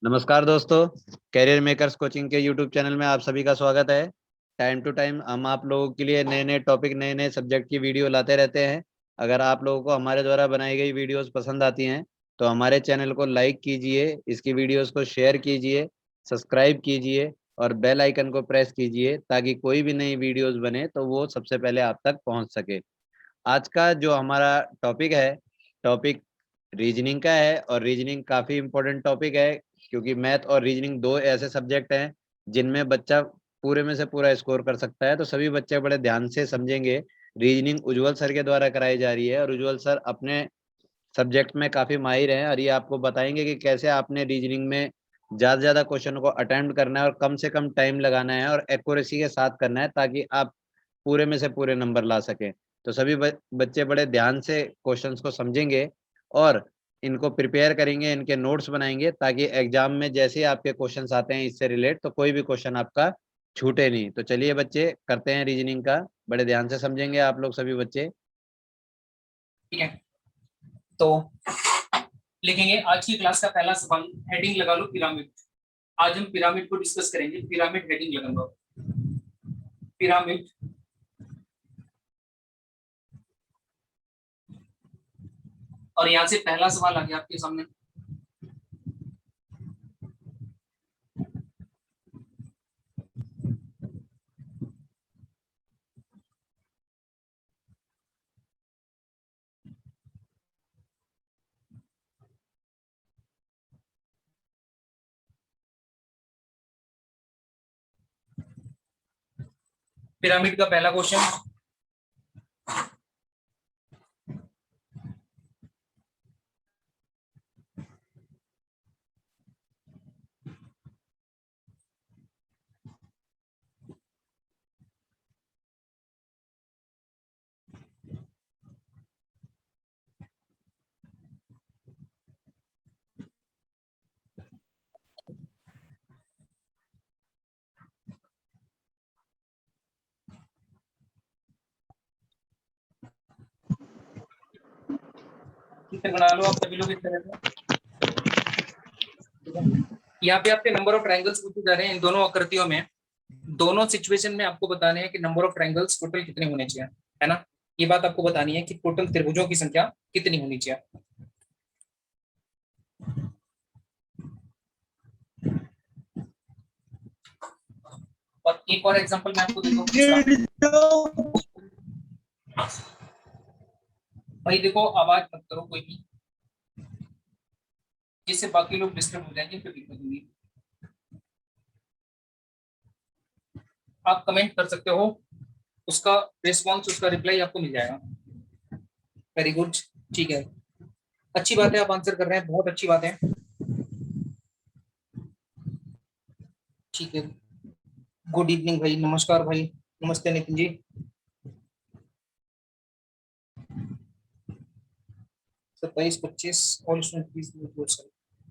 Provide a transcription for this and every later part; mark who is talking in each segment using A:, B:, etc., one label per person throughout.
A: नमस्कार दोस्तों, career makers coaching के यूट्यूब चैनल में आप सभी का स्वागत है। टाइम टू टाइम हम आप लोगों के लिए नए नए टॉपिक, नए नए सब्जेक्ट की वीडियो लाते रहते हैं। अगर आप लोगों को हमारे द्वारा बनाई गई वीडियोस पसंद आती हैं तो हमारे चैनल को लाइक कीजिए, इसकी वीडियोस को शेयर कीजिए, सब्सक्राइब कीजिए और बेल आइकन को प्रेस कीजिए ताकि कोई भी नई वीडियोस बने तो वो सबसे पहले आप तक पहुंच सके। आज का जो हमारा टॉपिक है, टॉपिक रीजनिंग का है और रीजनिंग काफ़ी इम्पोर्टेंट टॉपिक है क्योंकि मैथ और रीजनिंग दो ऐसे सब्जेक्ट हैं जिनमें बच्चा पूरे में से पूरा स्कोर कर सकता है। तो सभी बच्चे बड़े ध्यान से समझेंगे। रीजनिंग उज्जवल सर के द्वारा कराई जा रही है और उज्जवल सर अपने सब्जेक्ट में काफ़ी माहिर हैं और ये आपको बताएंगे कि कैसे आपने रीजनिंग में ज़्यादा से ज़्यादा क्वेश्चन को अटेम्प्ट करना है और कम से कम टाइम लगाना है और एक्यूरेसी के साथ करना है ताकि आप पूरे में से पूरे नंबर ला सकें। तो सभी बच्चे बड़े ध्यान से क्वेश्चंस को समझेंगे और इनको प्रिपेयर करेंगे, इनके नोट्स बनाएंगे ताकि एग्जाम में जैसे ही आपके क्वेश्चंस आते हैं इससे रिलेट तो कोई भी क्वेश्चन आपका छूटे नहीं। तो चलिए बच्चे करते हैं रीजनिंग का, बड़े ध्यान से समझेंगे आप लोग सभी बच्चे।
B: ठीक है, तो लिखेंगे आज की क्लास का पहला सवाल। हेडिंग लगा लो पिरामिड। आज हम पिरामिड को डिस्कस करेंगे। पिरामिड हेडिंग लगा लो, पिरामिड। और यहां से पहला सवाल आ गया आपके सामने। पिरामिड का पहला क्वेश्चन, बना लो आप सभी लोग इस तरह से। यहाँ पे आपके नंबर ऑफ ट्रायंगल्स पूछे जा रहे हैं इन दोनों आकृतियों में। दोनों सिचुएशन में आपको बताने हैं कि नंबर ऑफ ट्रायंगल्स टोटल कितने होने चाहिए, है ना। ये बात आपको बतानी है कि टोटल त्रिभुजों की संख्या कितनी होनी चाहिए। और एक और एग्जांपल मैं आपको देता हूं तीसरा। भाई देखो, आवाज मत करो कोई भी, जिससे बाकी लोग डिस्टर्ब हो जाएंगे, फिर दिक्कत होगी। आप कमेंट कर सकते हो, उसका रिस्पॉन्स, उसका रिप्लाई आपको मिल जाएगा। वेरी गुड, ठीक है, अच्छी बात है, आप आंसर कर रहे हैं, बहुत अच्छी बात है। ठीक है, गुड इवनिंग भाई, नमस्कार भाई, नमस्ते Nitin ji. 27-25 all student please.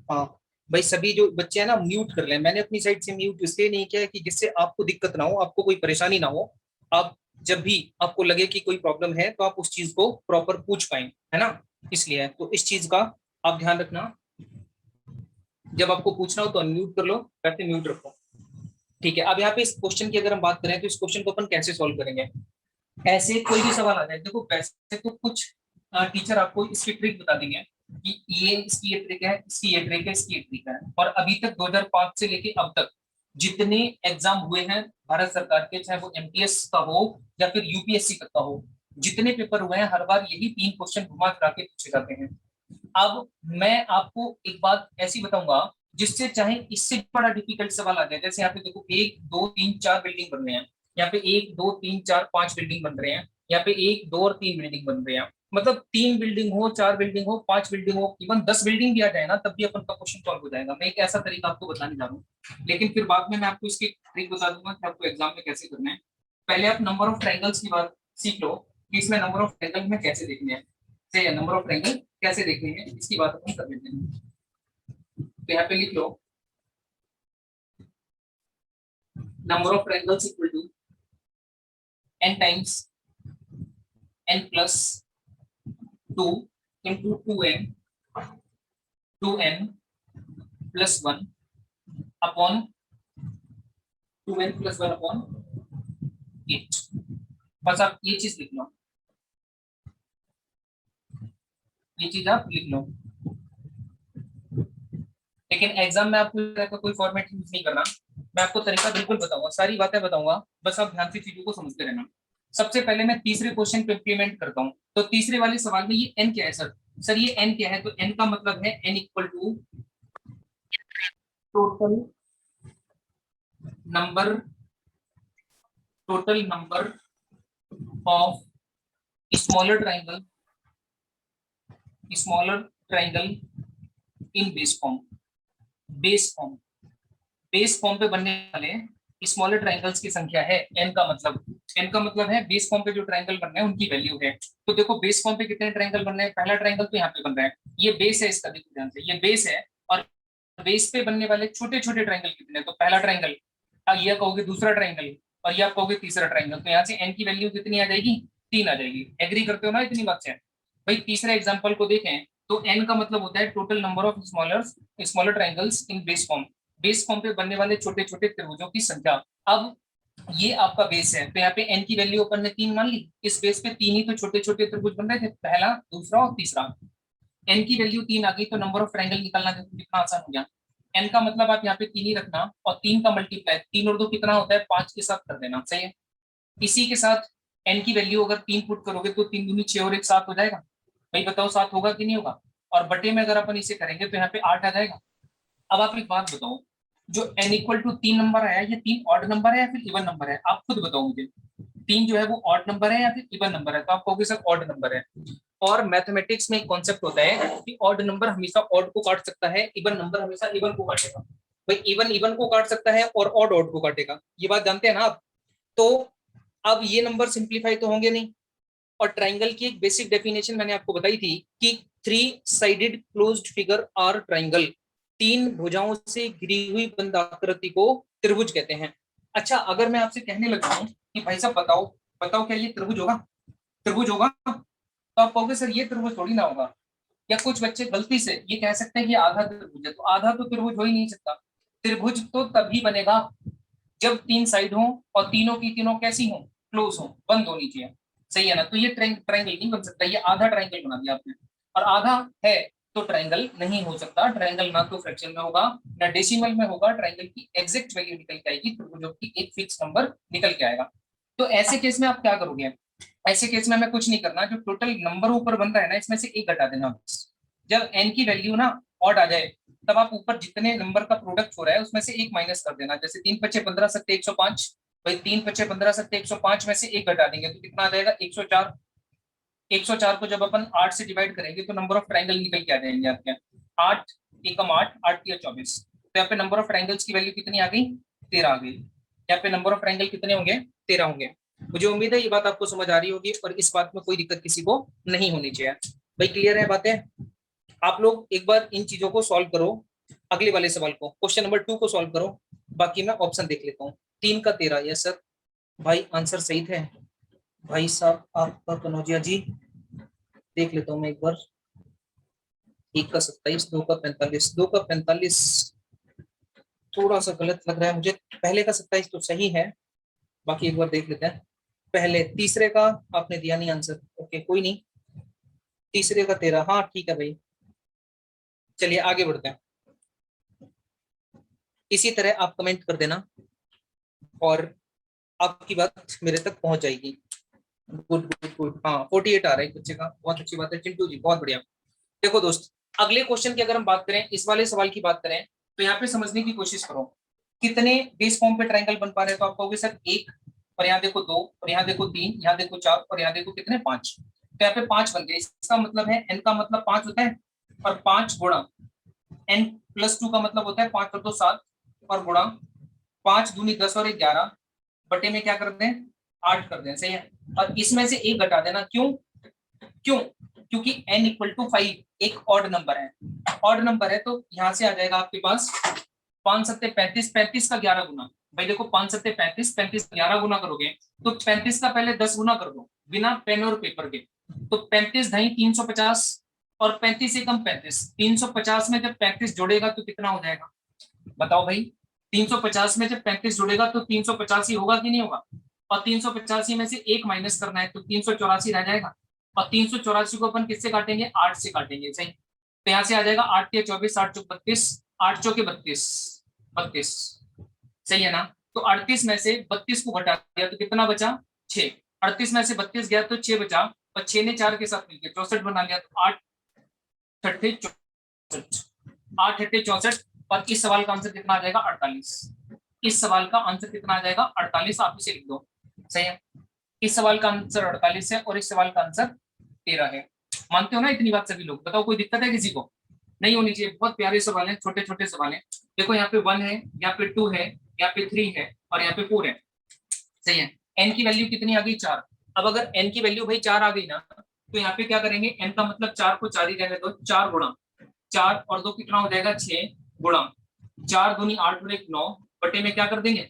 B: हाँ भाई, सभी जो बच्चे हैं ना म्यूट कर लें। मैंने अपनी साइड से म्यूट इसलिए नहीं किया है कि जिससे आपको दिक्कत ना हो, आपको कोई परेशानी ना हो। आप जब भी आपको लगे कि कोई प्रॉब्लम है तो आप उस चीज को प्रॉपर पूछ पाए, है ना। इसलिए है, तो इस चीज का आप ध्यान रखना। जब आपको पूछना हो तो अनम्यूट कर लो, वैसे म्यूट रखो। ठीक है, अब यहाँ पे इस क्वेश्चन की अगर हम बात करें तो इस क्वेश्चन को अपन कैसे सॉल्व करेंगे। ऐसे कोई भी सवाल आ जाए, देखो वैसे तो कुछ टीचर आपको इसकी ट्रिक बता देंगे कि ये इसकी ये ट्रिक है, इसकी ये ट्रिक है, इसकी ये ट्रिक है। और अभी तक 2005 से लेके अब तक जितने एग्जाम हुए हैं भारत सरकार के, चाहे वो एमटीएस का हो या फिर यूपीएससी का हो, जितने पेपर हुए हैं हर बार यही 3 क्वेश्चन घुमा फिरा के पूछे जाते हैं। अब मैं आपको एक बात ऐसी बताऊंगा जिससे चाहे इससे बड़ा डिफिकल्ट सवाल आ जाए। जैसे यहाँ पे देखो 1 2 3 4 बिल्डिंग बन रहे हैं, यहाँ पे 1 2 3 4 5 बिल्डिंग बन रहे हैं, यहाँ पे 1 2 और 3 बिल्डिंग बन रहे हैं। मतलब 3 बिल्डिंग हो, 4 बिल्डिंग हो, 5 बिल्डिंग हो, इवन 10 बिल्डिंग भी आ जाए ना तब भी अपन का क्वेश्चन सॉल्व हो जाएगा। मैं एक ऐसा तरीका आपको बताने जा रहा हूँ, लेकिन फिर बाद में मैं आपको इसकी ट्रिक बता दूंगा कि आपको एग्जाम में कैसे करना है। पहले आप नंबर ऑफ ट्रायंगल्स की बात सीख लो कि इसमें नंबर ऑफ ट्रायंगल में कैसे देखने हैं, सही है, नंबर ऑफ ट्रायंगल कैसे देखने हैं इसकी बात अपन कर लेते हैं। तो यहाँ पे लिख लो, number of triangles equal to n times n plus 2 into 2n plus 1 upon 2n plus 1 upon 8। बस आप ये चीज लिख लो, ये चीज आप लिख लो। लेकिन एग्जाम में आपको इस तरह का कोई फॉर्मेट यूज नहीं करना, मैं आपको तरीका बिल्कुल बताऊंगा, सारी बातें बताऊंगा, बस आप ध्यान से चीजों को समझते रहना। सबसे पहले मैं तीसरे क्वेश्चन पे इम्प्लीमेंट करता हूँ। तो तीसरे वाले सवाल में ये n क्या है सर? सर ये n क्या है? तो n का मतलब है n equal to total number, total number of smaller triangle, smaller triangle in base form. Base form, base form पे बनने वाले स्मॉलर ट्राइंगल्स की संख्या है n का मतलब, n का मतलब है बेस फॉर्म पे जो ट्राइंगल बन रहे हैं उनकी वैल्यू है। तो देखो बेस फॉर्म पे कितने ट्राइंगल बन रहे हैं? पहला ट्राइंगल तो यहाँ पे बन रहा है, ये बेस है इसका, देखो ध्यान से, ये बेस है, और बेस पे बनने वाले छोटे छोटे ट्राइंगल कितने? तो पहला ट्राइंगल, ये कहोगे दूसरा ट्राइंगल, और ये आप कहोगे तीसरा ट्राइंगल। तो यहाँ से n की वैल्यू कितनी आ जाएगी? 3 आ जाएगी। एग्री करते हो ना इतनी बात से? भाई तीसरे एग्जाम्पल को देखें तो n का मतलब होता है total number of smaller triangles in base form. Base form पे बनने वाले छोटे छोटे त्रिभुजों की संख्या। अब ये आपका बेस है, तो यहाँ पे n की वैल्यू अपन ने 3 मान ली। इस बेस पे 3 ही तो छोटे छोटे त्रिभुज बन रहे थे, पहला, दूसरा और तीसरा। n की वैल्यू 3 आ गई, तो नंबर ऑफ ट्राइंगल निकालना देखो कितना आसान हो गया। n का मतलब आप यहाँ पे 3 ही रखना, और 3 का मल्टीप्लाई 3 और 2 कितना होता है? 5 के साथ कर देना, सही है। इसी के साथ n की वैल्यू अगर 3 पुट करोगे तो 3 दूनी 6 और 1 7 हो जाएगा। भाई बताओ 7 होगा कि नहीं होगा? और बटे में अगर अपन इसे करेंगे तो यहाँ पे 8 आ जाएगा। अब आप एक बात बताओ, जो n इक्वल टू 3 नंबर आया, ये 3 ऑड नंबर है या फिर इवन नंबर है? आप खुद बताओ मुझे। 3 जो है वो ऑड नंबर है या फिर इवन नंबर है? तो आप कहोगे सर ऑड नंबर है। और मैथमेटिक्स में एक कॉन्सेप्ट होता है कि ऑड नंबर हमेशा ऑड को काट सकता है, इवन नंबर हमेशा इवन को काटेगा। भाई इवन इवन को काट सकता है और ऑड ऑड को काटेगा, ये बात जानते हैं ना आप? तो अब ये नंबर सिंप्लीफाई तो होंगे नहीं। और ट्राइंगल की एक बेसिक डेफिनेशन मैंने आपको बताई थी कि 3 sided closed figure are triangle, 3 भुजाओं से घिरी हुई बंद आकृति को त्रिभुज कहते हैं। अच्छा, अगर मैं आपसे कहने लगा हूं कि भाई साहब बताओ, बताओ क्या ये त्रिभुज होगा? त्रिभुज होगा? तो आप कहोगे सर ये त्रिभुज थोड़ी ना होगा। या कुछ बच्चे गलती से ये कह सकते हैं कि आधा त्रिभुज है, तो आधा तो त्रिभुज हो ही नहीं सकता। त्रिभुज तो तभी बनेगा जब 3 साइड हो और तीनों की तीनों कैसी हो? क्लोज हो, बंद होनी चाहिए, सही है ना? तो ये ट्राइंगल नहीं बन सकता, ये आधा ट्राइंगल बना दिया आपने। और आधा है तो ट्राइंगल नहीं हो सकता। ट्राइंगल ना तो फ्रैक्शन में होगा ना डेसिमल में होगा, ट्राइंगल की एग्जैक्ट वैल्यू निकल के आएगी, त्रिभुजों की एक फिक्स नंबर निकल के आएगा। तो ऐसे केस में आप क्या करोगे? ऐसे केस में हमें कुछ नहीं करना, जो टोटल नंबर ऊपर बन रहा है ना इसमें से एक घटा देना बस। जब n की वैल्यू ना ऑड आ जाए तब आप ऊपर जितने नंबर का प्रोडक्ट हो रहा है उसमें से एक माइनस कर देना। जैसे 3 पच्चे 15 सत्ते 105, भाई 3 पच्चे 15 सत्ते 105 में से एक घटा देंगे तो कितना आ जाएगा? 104। 104 को जब अपन 8 से डिवाइड करेंगे तो नंबर ऑफ ट्राइंगल निकल के आ जाएंगे आपके। 8 एकम 8, 8 या 24। तो यहाँ पे नंबर ऑफ ट्राइंगल्स की वैल्यू कितनी आ गई? 13 आ गई। यहाँ पे नंबर ऑफ ट्राइंगल कितने होंगे? 13 होंगे। मुझे उम्मीद है ये बात आपको समझ आ रही होगी और इस बात में कोई दिक्कत किसी को नहीं होनी चाहिए। भाई क्लियर है बातें? आप लोग एक बार इन चीजों को सॉल्व करो। अगले वाले सवाल को, क्वेश्चन नंबर 2 को सॉल्व करो। बाकी मैं ऑप्शन देख लेता हूँ। 3 का 13, यस सर। भाई आंसर सही थे भाई साहब आपका। कनौजिया जी देख लेता हूँ मैं एक बार। 1 का 27, 2 का 45, 2 का 45 थोड़ा सा गलत लग रहा है मुझे। पहले का 27 तो सही है, बाकी एक बार देख लेते हैं। पहले तीसरे का आपने दिया नहीं आंसर, ओके कोई नहीं। तीसरे का 13, हाँ ठीक है भाई। चलिए आगे बढ़ते हैं। इसी तरह आप कमेंट कर देना और आपकी बात मेरे तक पहुंच जाएगी। गुड गुड गुड, हाँ 48 आ रहा है एक बच्चे का, बहुत अच्छी बात है चिंटू जी, बहुत बढ़िया। देखो दोस्त, अगले क्वेश्चन की अगर हम बात करें, इस वाले सवाल की बात करें, तो यहाँ पे समझने की कोशिश करो कितने बेस फॉर्म पे ट्राइंगल बन पा रहे हैं। तो आप कहोगे सर 1, और यहाँ देखो 2, और यहाँ देखो 3, यहाँ देखो 4, और यहाँ देखो कितने 5। तो यहाँ पे 5 बन गए। इसका मतलब है n का मतलब 5 होता है, और 5 गुणा n प्लस 2 का मतलब होता है 5 और 2 7, और गुणा 5 दूनी 10 और 1 11, बटे में क्या कर दें? 8 कर दें, सही है। और इसमें से एक घटा देना, क्यों? क्यों? क्योंकि n इक्वल टू 5 एक ऑड नंबर है। ऑड नंबर है तो यहां से आ जाएगा आपके पास 5 सत्ते 35, 35 का 11 गुना। भाई देखो 5 सत्ते 35, 35 का 11 गुना करोगे तो 35 का पहले 10 गुना कर दो बिना पेन और पेपर के। तो 35 ढाई 350, और 35 एकम 35, 350 में जब 35 जोड़ेगा तो कितना हो जाएगा? बताओ भाई। 350 में जब 35 जुड़ेगा तो 385 होगा कि नहीं होगा, और 385 में से 1 माइनस करना है तो 384 रह जाएगा, और 384 को अपन किससे काटेंगे, 8 से काटेंगे। सही, तो यहाँ से आ जाएगा 8 के 24, 8 चौक 32, 8 चौके 32, 32। सही है ना। तो 38 में से 32 को घटा दिया तो कितना बचा, 6। 38 में से 32 गया तो 6 बचा, और 6 ने 4 के साथ मिलकर 64 बना लिया, तो 8 अट्ठे 64, 8 अट्ठे 64। और इस सवाल का आंसर कितना आ जाएगा, 48। इस सवाल का आंसर कितना आ जाएगा, 48। आप इसे लिख दो। सही है, इस सवाल का आंसर 48 है और इस सवाल का आंसर 13 है। मानते हो ना इतनी बात सभी लोग, बताओ कोई दिक्कत है किसी को, नहीं होनी चाहिए। बहुत प्यारे सवाल हैं, छोटे छोटे सवाल हैं। देखो यहाँ पे 1 है, यहाँ पे 2 है, यहाँ पे 3 है और यहाँ पे 4 है। सही है, एन की वैल्यू कितनी आ गई, 4। अब अगर एन की वैल्यू भाई 4 आ गई ना, तो यहाँ पे क्या करेंगे, एन का मतलब 4 को 4 ही रहने दो, 4 गुणा 4 और 2 कितना हो जाएगा, 6 गुणा 4 दूनी 8 और 1 9, बटे में क्या कर देंगे,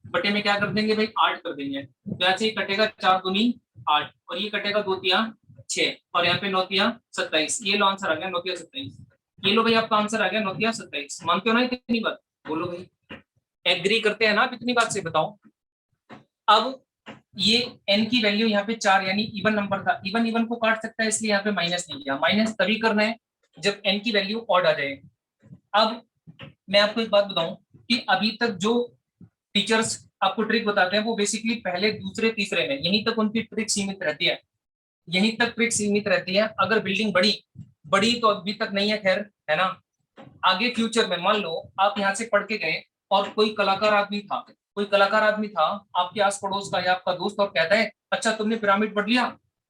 B: बटे में क्या कर देंगे भाई, 8 कर देंगे। तो ऐसे ही कटेगा 4 दूनी 8 और ये कटेगा 2 तिया 6 और यहाँ पे 9 तिया 27। ये लो आंसर आ गया 9 तिया 27। ये लो भाई आपका आंसर आ गया 9 तिया 27। मानते हो ना इतनी बात, बोलो भाई एग्री करते हैं ना आप इतनी बात से, बताओ। अब ये n की वैल्यू यहाँ पे 4 यानी इवन नंबर था, इवन इवन को काट सकता है इसलिए यहाँ पे माइनस नहीं किया। माइनस तभी करना है जब n की वैल्यू ऑड आ जाए। अब मैं आपको एक बात बताऊं कि अभी तक जो टीचर्स आपको ट्रिक बताते हैं वो बेसिकली पहले दूसरे तीसरे में, यहीं तक उनकी ट्रिक सीमित रहती है, यहीं तक ट्रिक सीमित रहती है। अगर बिल्डिंग बड़ी बड़ी तो अभी तक नहीं है, खैर है ना, आगे फ्यूचर में मान लो आप यहाँ से पढ़ के गए और कोई कलाकार आदमी था, कोई कलाकार आदमी था आपके आस पड़ोस का या आपका दोस्त, और कहता है अच्छा तुमने पिरामिड पढ़ लिया,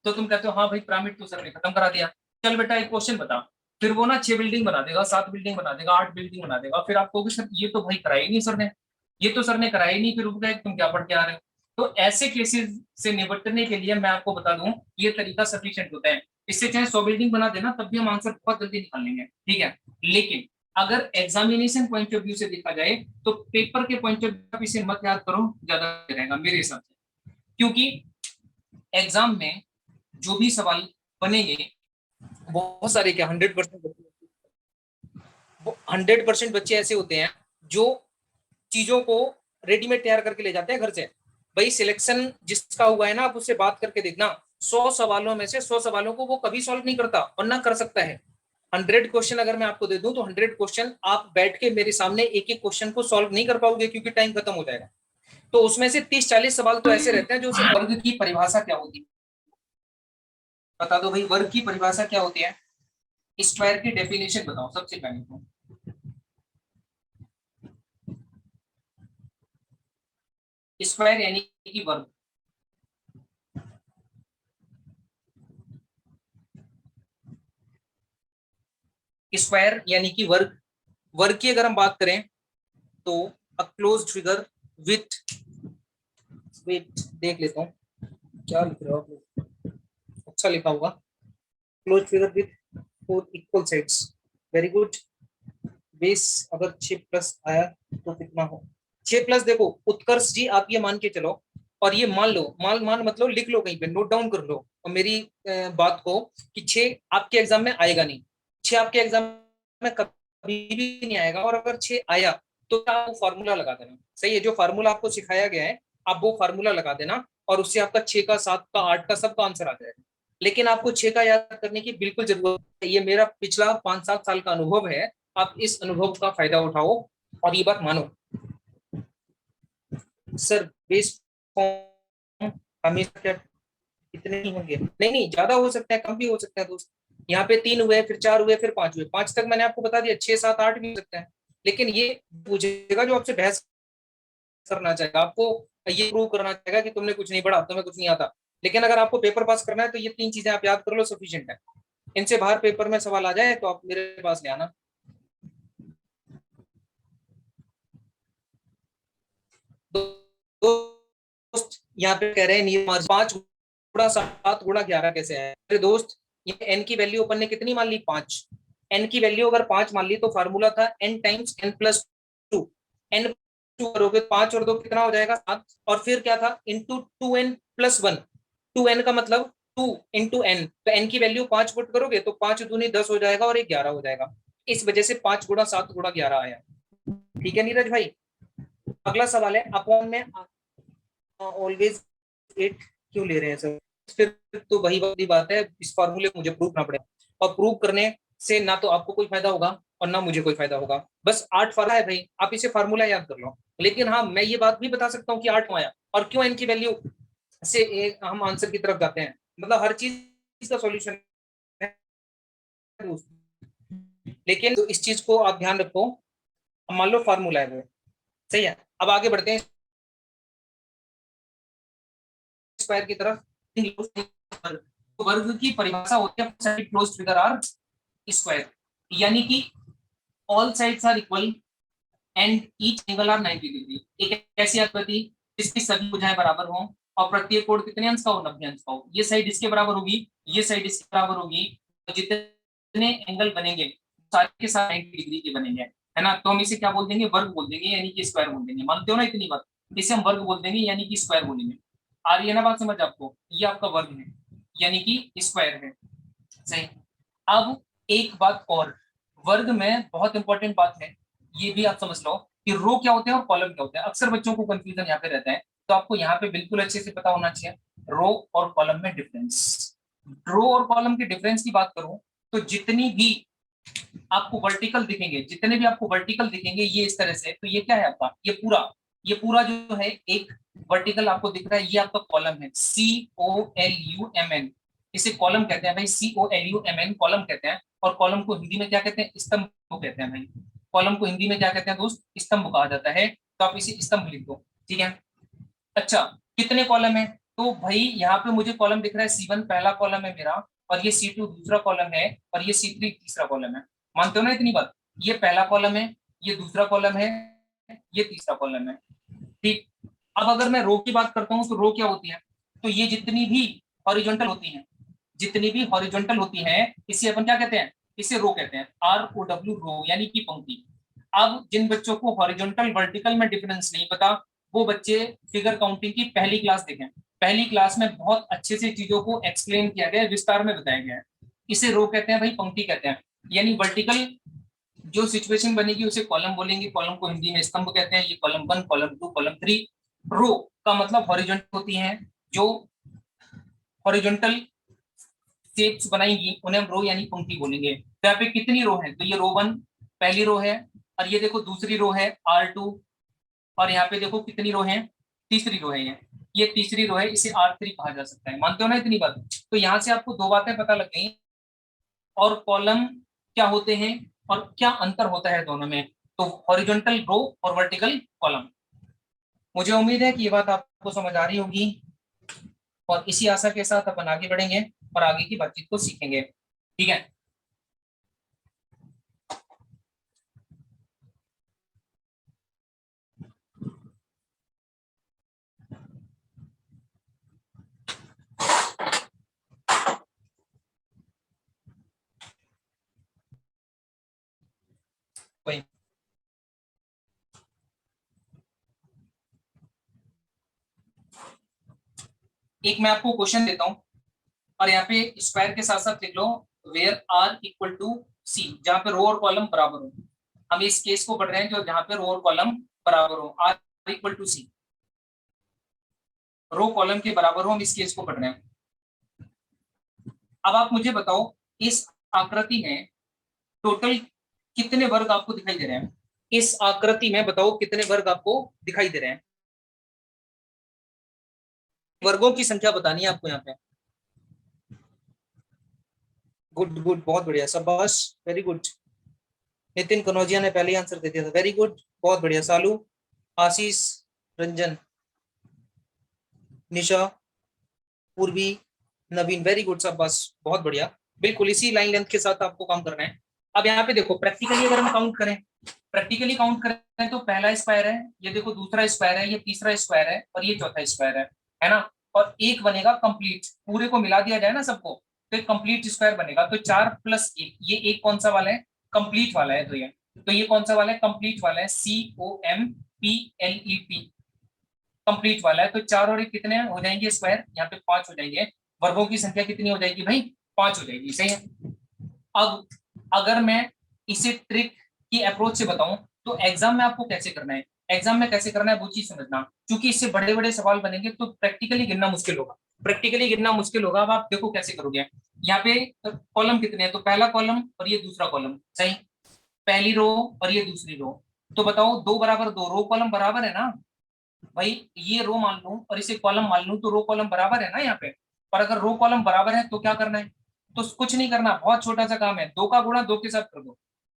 B: तो तुम कहते हो हाँ भाई पिरामिड तो सर ने खत्म करा दिया, चल बेटा एक क्वेश्चन बता। फिर वो ना 6 बिल्डिंग बना देगा, 7 बिल्डिंग बना देगा, 8 बिल्डिंग बना देगा, फिर आप कहोगे सर ये तो भाई कराई नहीं सर ने, ये तो सर ने कराई नहीं, फिर वो कहे तुम क्या पढ़ के आ रहे हो। तो ऐसे केसेस से निपटने के लिए मैं आपको बता दूं ये तरीका सफिशिएंट होता है। इससे चाहे 100 बिल्डिंग बना देना तब भी हम आंसर बहुत जल्दी निकाल लेंगे, ठीक है। लेकिन अगर एग्जामिनेशन पॉइंट ऑफ व्यू से देखा जाए तो पेपर के पॉइंट ऑफ व्यू इसे मत याद करो, ज्यादा रहेगा मेरे हिसाब से। क्योंकि एग्जाम में जो भी सवाल बनेंगे बहुत सारे, क्या 100%, 100% बच्चे ऐसे होते हैं जो चीजों को रेडीमेड तैयार करके ले जाते हैं घर से। भाई सिलेक्शन जिसका हुआ है ना, आप उससे बात करके देखना, 100 सवालों में से 100 सवालों को वो कभी सॉल्व नहीं करता और ना कर सकता है। 100 क्वेश्चन अगर मैं आपको दे दूं तो 100 क्वेश्चन आप बैठ के मेरे सामने एक एक क्वेश्चन को सॉल्व नहीं कर पाओगे क्योंकि टाइम खत्म हो जाएगा। तो उसमें से 30-40 सवाल तो ऐसे रहते हैं जो वर्ग की परिभाषा क्या होती है, बता दो भाई, वर्ग की परिभाषा क्या होती है, स्क्वायर की डेफिनेशन बताओ सबसे पहले तो। स्क्वायर यानी कि वर्ग, स्क्वायर यानी कि वर्ग। वर्ग की अगर हम बात करें तो uh closed figure with, wait देख लेता हूँ क्या लिख रहे हो आप लोग, अच्छा लिखा होगा, closed figure with 4 equal sides, very good. Base अगर 6 प्लस आया तो कितना हो, 6 प्लस, देखो उत्कर्ष जी आप ये मान के चलो और ये मान लो, मान मतलब लिख लो कहीं पे, नोट डाउन कर लो और मेरी बात को, कि 6 आपके एग्जाम में आएगा नहीं, 6 आपके एग्जाम में कभी भी नहीं आएगा, और अगर 6 आया तो आप वो फार्मूला लगा देना। सही है, जो फार्मूला आपको सिखाया गया है आप वो फार्मूला लगा देना और उससे आपका 6 का 7 का 8 का सबका आंसर आ जाएगा। लेकिन आपको 6 का याद करने की बिल्कुल जरूरत है, ये मेरा पिछला 5-7 साल का अनुभव है, आप इस अनुभव का फायदा उठाओ और ये बात मानो। सर बेस फॉर्म हमेशा क्या इतने ही होंगे, नहीं नहीं ज्यादा हो सकता है, कम भी हो सकता है दोस्त। यहाँ पे 3 हुए, फिर 4 हुए, फिर 5 हुए, 5 तक मैंने आपको बता दिया, 6 7 8 भी हो सकता है। लेकिन ये पूछेगा जो आपसे बहस करना चाहेगा, आपको ये प्रूव करना चाहेगा कि तुमने कुछ नहीं पढ़ा, तुम्हें कुछ नहीं आता। लेकिन अगर आपको पेपर पास करना है तो ये 3 चीजें आप याद कर लो, सफिशिएंट है। इनसे बाहर पेपर में सवाल आ जाए तो आप मेरे पास ले आना। दोस्त यहाँ पे कह रहे हैं नहीं, 5 गुणा 7 गुणा 11 कैसे है मेरे दोस्त, ये n की वैल्यू अपन ने कितनी मान ली, 5। n की वैल्यू अगर 5 मान ली तो फार्मूला था n times n plus 2, n 2 करोगे 5 और 2 कितना हो जाएगा 7, और फिर क्या था इंटू 2n प्लस 1, 2n का मतलब 2 इंटू n, तो n की वैल्यू 5 पुट करोगे तो 5 दूनी 10 हो जाएगा और 1 11 हो जाएगा। इस वजह से 5 गुणा 7 गुणा 11 आया। ठीक है नीरज भाई, अगला सवाल है अपॉन में ऑलवेज 8 क्यों ले रहे हैं सर? फिर तो वही वाली बात है, इस फॉर्मूले को मुझे प्रूव करना पड़ेगा, और प्रूव करने से ना तो आपको कोई फायदा होगा और ना मुझे कोई फायदा होगा। बस 8 फार्मूला है भाई, आप इसे फार्मूला याद कर लो। लेकिन हाँ, मैं ये बात भी बता सकता हूँ कि 8 क्यों आया और क्यों इनकी वैल्यू से हम आंसर की तरफ जाते हैं। मतलब हर चीज का सॉल्यूशन है, लेकिन तो इस चीज को आप ध्यान रखो, मान लो फार्मूला है वो, सही है। अब आगे बढ़ते हैं स्क्वायर की तरफ। तो वर्ग की परिभाषा होती है क्लोज्ड फिगर आर स्क्वायर, यानी कि all sides are equal and each angle are 90 degree. एक ऐसी आकृति जिसकी सभी भुजाएं बराबर हों और प्रत्येक कोण कितने अंश का हो? 90 अंश का हो। ये साइड इसके बराबर होगी, ये साइड इसके बराबर होगी, तो जितने एंगल बनेंगे सारे के सारे 90 डिग्री के बनेंगे, है ना। तो हम इसे क्या बोल देंगे? वर्ग बोल देंगे, यानी कि स्क्वायर बोल देंगे। मानते हो ना इतनी बात? इसे हम वर्ग बोल देंगे यानी कि स्क्वायर बोलेंगे। आ रही है ना बात समझ आपको? ये आपका वर्ग है यानी कि स्क्वायर है, सही। अब एक बात और, वर्ग में बहुत इंपॉर्टेंट बात है, ये भी आप समझ लो कि रो क्या होते हैं और कॉलम क्या होते हैं। अक्सर बच्चों को कंफ्यूजन यहाँ पे रहता है, तो आपको यहाँ पे बिल्कुल अच्छे से पता होना चाहिए रो और कॉलम में डिफरेंस। रो और कॉलम के डिफरेंस की बात करूं तो जितनी भी आपको वर्टिकल दिखेंगे, जितने भी आपको वर्टिकल दिखेंगे ये इस तरह से, तो ये क्या है आपका? ये पूरा जो है एक वर्टिकल आपको दिख रहा है, ये आपका कॉलम है। COLUMN, इसे कॉलम कहते हैं भाई। COLUMN कॉलम कहते हैं। और कॉलम को हिंदी में क्या कहते हैं? स्तंभ को कहते हैं भाई। कॉलम को हिंदी में क्या कहते हैं दोस्त? स्तंभ कहा जाता है। तो आप इसे स्तंभ लिख दो, ठीक है। अच्छा, कितने कॉलम है? तो भाई यहाँ पे मुझे कॉलम दिख रहा है C1 पहला कॉलम है मेरा, और ये C2 दूसरा कॉलम है, और ये C3 तीसरा कॉलम है। मानते हो ना इतनी बात? ये पहला कॉलम है, ये दूसरा कॉलम है, ये तीसरा कॉलम है, ठीक। अब अगर मैं रो की बात करता हूँ तो रो क्या होती है? तो ये जितनी भी हॉरिजॉन्टल होती हैं, जितनी भी हॉरिजॉन्टल होती हैं, इसे अपन क्या कहते हैं? इसे रो कहते हैं। ROW, रो यानी कि पंक्ति। अब जिन बच्चों को हॉरिजॉन्टल वर्टिकल में डिफरेंस नहीं पता, वो बच्चे फिगर काउंटिंग की पहली क्लास देखें। पहली क्लास में बहुत अच्छे से चीजों को एक्सप्लेन किया गया है, विस्तार में बताया गया है। इसे रो कहते हैं भाई, पंक्ति कहते हैं। यानी वर्टिकल जो सिचुएशन बनेगी उसे कॉलम बोलेंगे, कॉलम को हिंदी में स्तंभ कहते हैं। ये कॉलम 1, कॉलम 2, कॉलम 3। रो का मतलब हॉरिजॉन्टल होती हैं, जो हॉरिजॉन्टल शेप्स बनाएंगी उन्हें हम रो यानी पंक्ति बोलेंगे। तो यहाँ पे कितनी रो है? तो ये रो 1 पहली रो है, और ये देखो दूसरी रो है R2, और यहाँ पे देखो कितनी रो है? तीसरी रो है, ये तीसरी रो है, इसे R3 कहा जा सकता है। मानते हो ना इतनी बात? तो यहाँ से आपको दो बातें पता लग गई, और कॉलम क्या होते हैं और क्या अंतर होता है दोनों में। तो हॉरिजॉन्टल रो और वर्टिकल कॉलम। मुझे उम्मीद है कि ये बात आपको समझ आ रही होगी, और इसी आशा के साथ अपन आगे बढ़ेंगे और आगे की बातचीत को सीखेंगे, ठीक है। कोई एक मैं आपको क्वेश्चन देता हूं, और यहाँ पे स्क्वायर के साथ साथ लिख लो where R equal to C, जहां पे रो और कॉलम बराबर हो। हम इस केस को पढ़ रहे हैं जो जहां पे रो और कॉलम बराबर हो, R equal to C, row column के बराबर हो, हम इस केस को पढ़ रहे हैं। अब आप मुझे बताओ, इस आकृति में टोटल कितने वर्ग आपको दिखाई दे रहे हैं? इस आकृति में बताओ कितने वर्ग आपको दिखाई दे रहे हैं? वर्गों की संख्या बतानी है आपको यहाँ पे। गुड गुड, बहुत बढ़िया, शाबाश, वेरी गुड। नितिन कनौजिया ने पहले आंसर दे दिया था, वेरी गुड, बहुत बढ़िया। सालू, आशीष, रंजन, निशा, पूर्वी, नवीन, वेरी गुड, शाबाश, बहुत बढ़िया। बिल्कुल इसी लाइन लेंथ के साथ आपको काम करना है। अब यहाँ पे देखो प्रैक्टिकली अगर हम काउंट करें, प्रैक्टिकली काउंट करें तो पहला स्क्वायर है, ये देखो दूसरा स्क्वायर है, ये तीसरा स्क्वायर है, और ये चौथा स्क्वायर है ना। और एक बनेगा कंप्लीट, पूरे को मिला दिया जाए ना सबको, तो एक कंप्लीट स्क्वायर बनेगा। तो 4+1, ये एक कौन सा वाला है? कंप्लीट वाला है। तो ये कौन सा वाला है? कंप्लीट वाला है, COMPLET, कंप्लीट वाला है। तो 4 और 1 कितने हो जाएंगे स्क्वायर? यहाँ पे 5 हो जाएंगे। वर्गों की संख्या कितनी हो जाएगी भाई? 5 हो जाएगी, सही है। अब अगर मैं इसे ट्रिक की अप्रोच से बताऊं तो एग्जाम में आपको कैसे करना है, एग्जाम में कैसे करना है वो चीज समझना, क्योंकि इससे बड़े बड़े सवाल बनेंगे तो प्रैक्टिकली गिनना मुश्किल होगा, प्रैक्टिकली गिनना मुश्किल होगा। अब आप देखो कैसे करोगे। यहाँ पे कॉलम कितने हैं, तो पहला कॉलम और ये दूसरा कॉलम, सही, पहली रो और ये दूसरी रो। तो बताओ दो बराबर दो, रो कॉलम बराबर है ना भाई, ये रो मान लूं और इसे कॉलम मान लूं तो रो कॉलम बराबर है ना यहाँ पे। पर अगर रो कॉलम बराबर है तो क्या करना है, तो कुछ नहीं करना, बहुत छोटा सा काम है, दो का गुणा दो के साथ कर दो,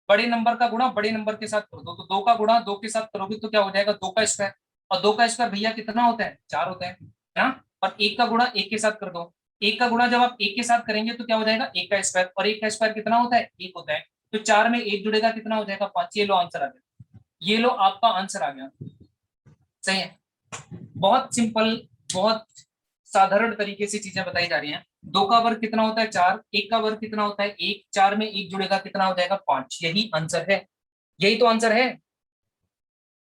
B: बड़े नंबर का गुणा बड़े नंबर के साथ कर दो। तो दो का गुणा दो के साथ करोगे तो क्या हो जाएगा, दो का स्क्वायर। और दो का स्क्वायर भैया कितना होता है, चार होता है ना। और एक का गुणा एक के साथ कर दो, एक का गुणा जब आप एक के साथ करेंगे तो क्या हो जाएगा, एक का स्क्वायर, और एक का स्क्वायर कितना होता है, एक होता है। तो चार में एक जुड़ेगा कितना हो जाएगा, पांच। ये लो आंसर आ गया, ये लो आपका आंसर आ गया, सही है। बहुत सिंपल, बहुत साधारण तरीके से चीजें बताई जा रही हैं। दो का वर्ग कितना होता है, चार, एक का वर्ग कितना होता है, एक, चार में एक जुड़ेगा कितना हो जाएगा, पांच। यही आंसर है, यही तो आंसर है।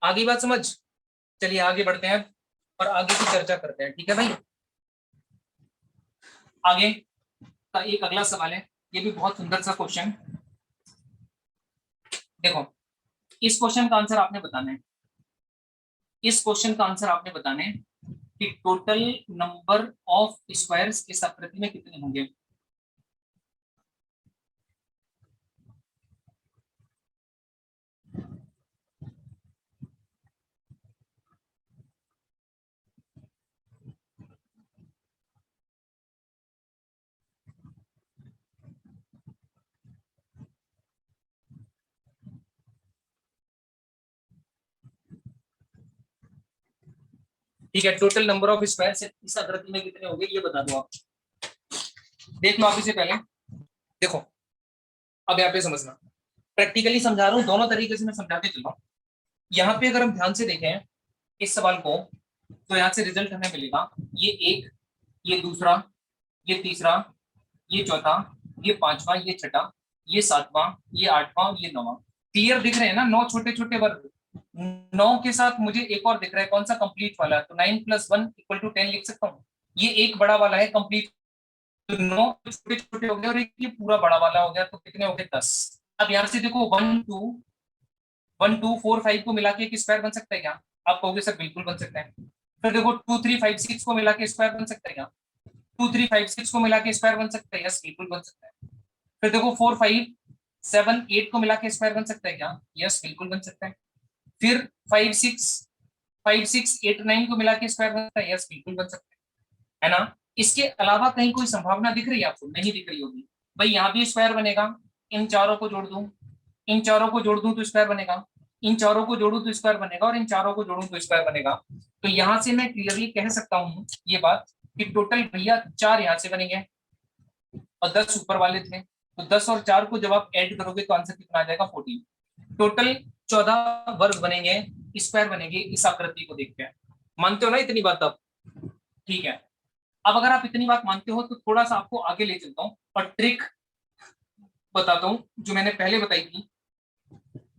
B: आगे बात समझ, चलिए आगे बढ़ते हैं और आगे की चर्चा करते हैं, ठीक है भाई। आगे का एक अगला सवाल है, ये भी बहुत सुंदर सा क्वेश्चन। देखो, इस क्वेश्चन का आंसर आपने बताना है, इस क्वेश्चन का आंसर आपने बताना है कि टोटल नंबर ऑफ स्क्वायर्स इस आकृति में कितने होंगे। ठीक है, टोटल नंबर ऑफ स्क्वायर्स इस आकृति में कितने होंगे ये बता दो आप। देख लो आप इसे पहले, देखो अब यहाँ पे समझना, प्रैक्टिकली समझा रहा हूँ, दोनों तरीके से मैं समझाते चल रहा हूँ। यहाँ पे अगर हम ध्यान से देखें इस सवाल को, तो यहाँ से रिजल्ट हमें मिलेगा, ये एक, ये दूसरा, ये तीसरा, ये चौथा, ये पांचवा, ये छठा, ये सातवां, ये आठवां, ये नौवां। क्लियर दिख रहे हैं ना, नौ छोटे छोटे वर्ग। नौ के साथ मुझे एक और दिख रहा है, कौन सा, कंप्लीट वाला, तो 9+1 = 10 लिख सकता हूँ। ये एक बड़ा वाला है कंप्लीट, तो नौ छोटे छोटे हो गए और एक ये पूरा बड़ा वाला हो गया, तो कितने हो गए, 10। अब यहाँ से देखो, 1 2 को मिला के एक स्क्वायर बन सकता है क्या, आप कहोगे सर बिल्कुल बन सकता है। फिर देखो 2 3 5 6 को मिला के स्क्वायर बन सकता है क्या, 2 3 5 6 को मिला के स्क्वायर बन सकता है, यस बिल्कुल बन सकता है। फिर देखो 4 5 7 8 को मिला के स्क्वायर बन सकता है क्या, यस बिल्कुल बन सकता है। फिर 5 6 को मिला के स्क्वायर बनता है, यस बिल्कुल बन सकता है ना। इसके अलावा कहीं कोई संभावना दिख रही है आपको, नहीं दिख रही होगी। भाई यहाँ भी स्क्वायर बनेगा, इन चारों को जोड़ दूं, इन चारों को जोड़ दूं तो स्क्वायर बनेगा, इन चारों को जोड़ूं तो स्क्वायर बनेगा, और इन चारों को जोड़ूं तो स्क्वायर बनेगा। तो यहां से मैं क्लियरली कह सकता हूं ये बात कि टोटल भैया चार यहाँ से बनेंगे और 10 ऊपर वाले थे, तो 10 और 4 को जब आप ऐड करोगे तो आंसर कितना आ जाएगा, 14। टोटल 14 वर्ग बनेंगे, स्क्वायर बनेंगे इस आकृति को देख के। मानते हो ना इतनी बात अब, ठीक है। अब अगर आप इतनी बात मानते हो तो थोड़ा सा आपको आगे ले चलता हूँ और ट्रिक बताता हूँ जो मैंने पहले बताई थी,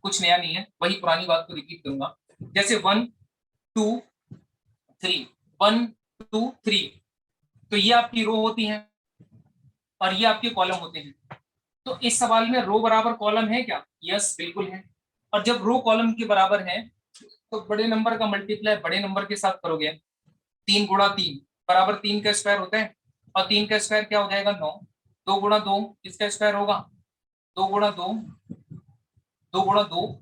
B: कुछ नया नहीं है, वही पुरानी बात को रिपीट करूंगा। जैसे 1 2 3, 1 2 3, तो ये आपकी रो होती है और ये आपके कॉलम होते हैं। तो इस सवाल में रो बराबर कॉलम है क्या, यस बिल्कुल है। और जब रो कॉलम के बराबर है तो बड़े नंबर का मल्टीप्लाई बड़े नंबर के साथ करोगे, 3 × 3 बराबर 3 का स्क्वायर होता है, और 3 का स्क्वायर क्या हो जाएगा, 9। 2 × 2 इसका स्क्वायर होगा, 2 × 2, 2 × 2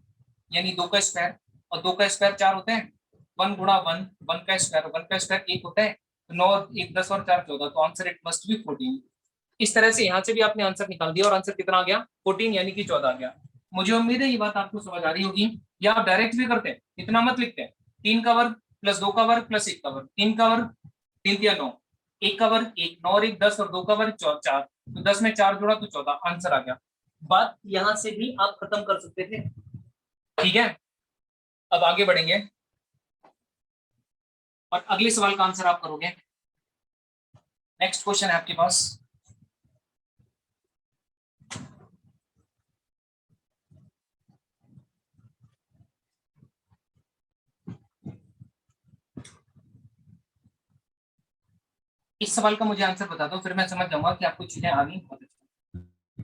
B: यानी 2 का स्क्वायर, और 2 का स्क्वायर 4 होते हैं। 1 × 1 1 का स्क्वायर, 1 का स्क्वायर 1 होता है। 9 1 10 और 4 14, तो आंसर इट मस्ट बी 14। इस तरह से यहाँ से भी आपने आंसर निकाल दिया और आंसर कितना आ गया, 14 यानी कि 14 आ गया। मुझे उम्मीद है ये बात आपको समझ आ रही होगी। या आप डायरेक्ट भी करते हैं, इतना मत लिखते हैं, 3 का वर्ग प्लस 2 का वर्ग प्लस 1 का वर्ग, 3 का वर्ग 3 × 9, 1 का वर्ग 1, 9 और 1 10 और 2 का वर्ग 4, तो 10 में 4 जोड़ा तो 14, आंसर आ गया। बात यहां से भी आप खत्म कर सकते थे, ठीक है। अब आगे बढ़ेंगे और अगले सवाल का आंसर आप करोगे। नेक्स्ट क्वेश्चन है आपके पास, इस सवाल का मुझे आंसर बता दो, फिर मैं समझ जाऊंगा कि आपको चीजें आ गई। बहुत अच्छा,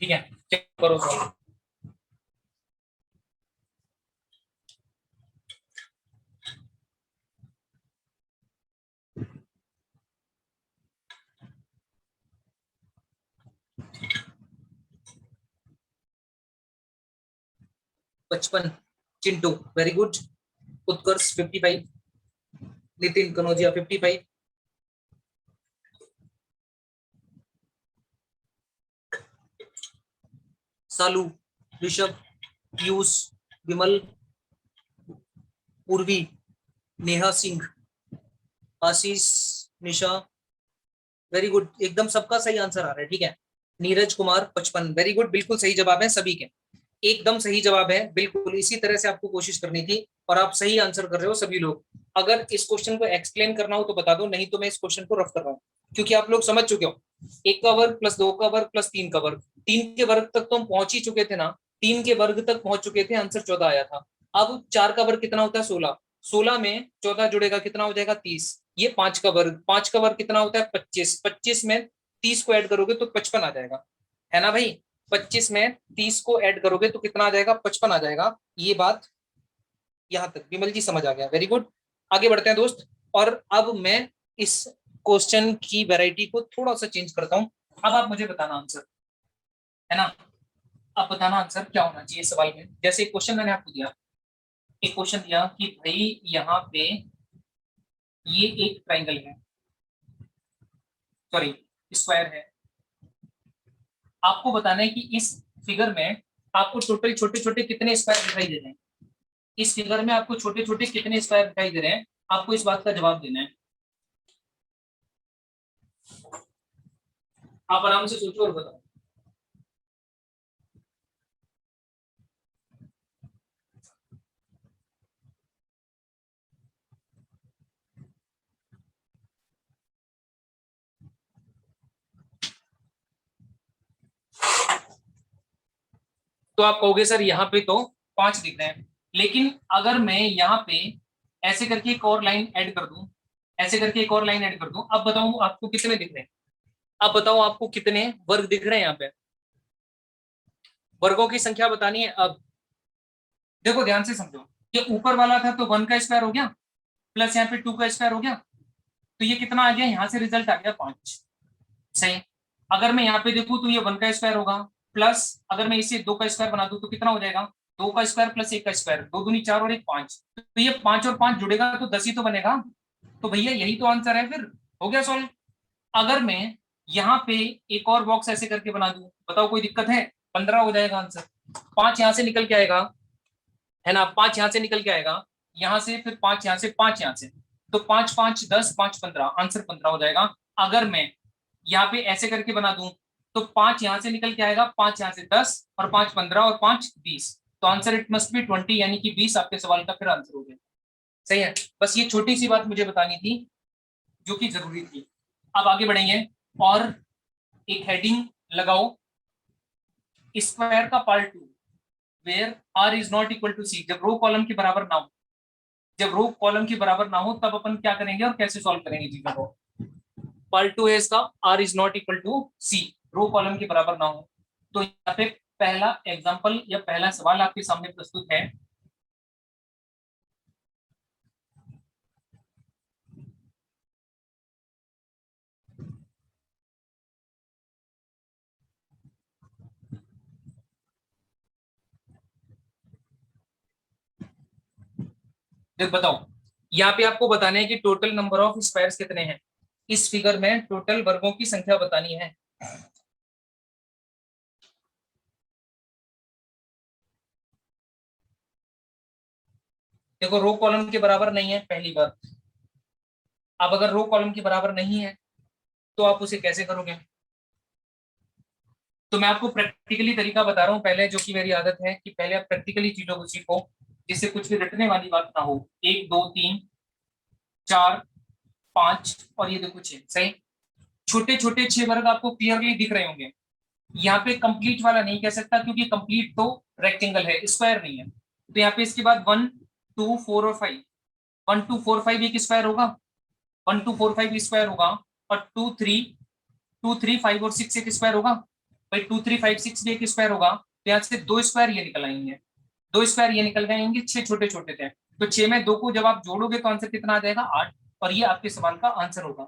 B: ठीक है, चेक करो सॉल्व। पचपन, चिंटू वेरी गुड, उत्कर्ष 55, नितिन कनौजिया 55, सालू, ऋषभ, पीयूष, विमल, पूर्वी, नेहा सिंह, आशीष, निशा, वेरी गुड, एकदम सबका सही आंसर आ रहा है। ठीक है, नीरज कुमार 55, वेरी गुड, बिल्कुल सही जवाब है सभी के, एकदम सही जवाब है, बिल्कुल इसी तरह से आपको कोशिश करनी थी और आप सही आंसर कर रहे हो सभी लोग। अगर इस क्वेश्चन को एक्सप्लेन करना हो तो बता दो, नहीं तो मैं इस क्वेश्चन को रफ कर रहा हूँ, क्योंकि आप लोग समझ चुके हो। 1 का वर्ग प्लस 2 का वर्ग प्लस 3 का वर्ग, 3 के वर्ग तक तो हम पहुंच ही चुके थे ना, 3 के वर्ग तक पहुंच चुके थे, आंसर 14 आया था। अब 4 का वर्ग कितना होता है 16, 16 में 14 जुड़ेगा कितना हो जाएगा 30, ये 5 का वर्ग, 5 का वर्ग कितना होता है 25, 25 में 30 को ऐड करोगे तो 55 आ जाएगा, है ना भाई। 25 में 30 को ऐड करोगे तो कितना आ जाएगा 55 आ जाएगा। ये बात यहां तक विमल जी समझ आ गया, वेरी गुड। आगे बढ़ते हैं दोस्त, और अब मैं इस क्वेश्चन की वैरायटी को थोड़ा सा चेंज करता हूं। अब आप मुझे बताना आंसर, है ना, आप बताना आंसर क्या होना चाहिए सवाल में। जैसे एक क्वेश्चन मैंने आपको दिया, एक क्वेश्चन दिया कि भाई यहाँ पे ये एक ट्राइंगल है, सॉरी स्क्वायर है, आपको बताना है कि इस फिगर में आपको टोटल छोटे छोटे कितने स्क्वायर दिखाई दे रहे हैं, इस फिगर में आपको छोटे छोटे कितने स्क्वायर दिखाई दे रहे हैं, आपको इस बात का जवाब देना है। आप आराम से सोचो और बताओ। तो आप कहोगे सर यहाँ पे तो 5 दिख रहे हैं, लेकिन अगर मैं यहाँ पे ऐसे करके एक और लाइन ऐड कर दूं, ऐसे करके एक और लाइन ऐड कर दूं, अब बताओ आपको कितने दिख रहे हैं, अब बताओ आपको कितने वर्ग दिख रहे हैं यहाँ पे, वर्गों की संख्या बतानी है। अब देखो ध्यान से समझो, ये ऊपर वाला था तो 1 का स्क्वायर हो गया, प्लस यहाँ पे 2 का स्क्वायर हो गया, तो ये कितना आ गया, यहाँ से रिजल्ट आ गया 5, सही। अगर मैं यहाँ पे देखूं तो ये 1 का स्क्वायर होगा, प्लस अगर मैं इसे 2 का स्क्वायर बना दूं तो कितना हो जाएगा, 2 का स्क्वायर प्लस 1 का स्क्वायर, 2 दूनी 4 और 1 5, तो ये 5 और 5 जुड़ेगा तो 10 ही तो बनेगा। तो भैया यही तो आंसर है, फिर हो गया सॉल्व। अगर मैं यहाँ पे एक और बॉक्स ऐसे करके बना दूं, बताओ कोई दिक्कत है, 15 हो जाएगा आंसर। 5 यहाँ से निकल के आएगा, है ना, 5 यहाँ से निकल के आएगा, यहाँ से फिर 5 यहाँ से, 5 यहाँ से, तो 5 5 10, 5 15, आंसर 15 हो जाएगा। अगर मैं यहाँ पे ऐसे करके बना दूं तो 5 यहाँ से निकल के आएगा, 5 यहाँ से 10, और 5 15 और 5 20, तो आंसर इट मस्ट बी 20, यानी कि 20 आपके सवाल का फिर आंसर हो गया। सही है, बस ये छोटी सी बात मुझे बतानी थी जो कि जरूरी थी। अब आगे बढ़ेंगे और एक हेडिंग लगाओ, स्क्वायर का part 2 where R is not equal to C. जब रो कॉलम के बराबर ना हो, जब रो कॉलम के बराबर ना हो तब अपन क्या करेंगे और कैसे सॉल्व करेंगे चीजों को। पार्ट 2 है इसका, R is not equal to C, row column के बराबर ना हो। तो यहाँ पे पहला एग्जांपल या पहला सवाल आपके सामने प्रस्तुत है। देख बताओ, यहाँ पे आपको बताना है कि टोटल नंबर ऑफ स्क्वायर्स कितने हैं, इस फिगर में टोटल वर्गों की संख्या बतानी है। देखो रो कॉलम के बराबर नहीं है पहली बात, अब अगर रो कॉलम के बराबर नहीं है तो आप उसे कैसे करोगे। तो मैं आपको प्रैक्टिकली तरीका बता रहा हूँ पहले, जो कि मेरी आदत है कि पहले आप प्रैक्टिकली चीजों को सीखो, जिससे कुछ भी रटने वाली बात ना हो। 1 2 3 4 5 और ये देखो 6, सही। छोटे छोटे 6 वर्ग आपको क्लियरली दिख रहे होंगे। यहाँ पे कंप्लीट वाला नहीं कह सकता क्योंकि कंप्लीट तो रेक्टेंगल है, स्क्वायर नहीं है। तो यहाँ पे इसके बाद 1 2 4 और 5, 1 2 4 5 एक स्क्वायर होगा, 1 2 4 5 स्क्वायर होगा, और 2 3 5 और 6 एक स्क्वायर होगा। भाई 2356 भी एक स्क्वायर होगा, तो यहाँ से 2 स्क्वायर ये निकल आएंगे, 2 स्क्वायर ये निकल जाएंगे, 6 छोटे छोटे थे, तो 6 में 2 को जब आप जोड़ोगे तो आंसर कितना आ जाएगा 8, और ये आपके सवाल का आंसर होगा,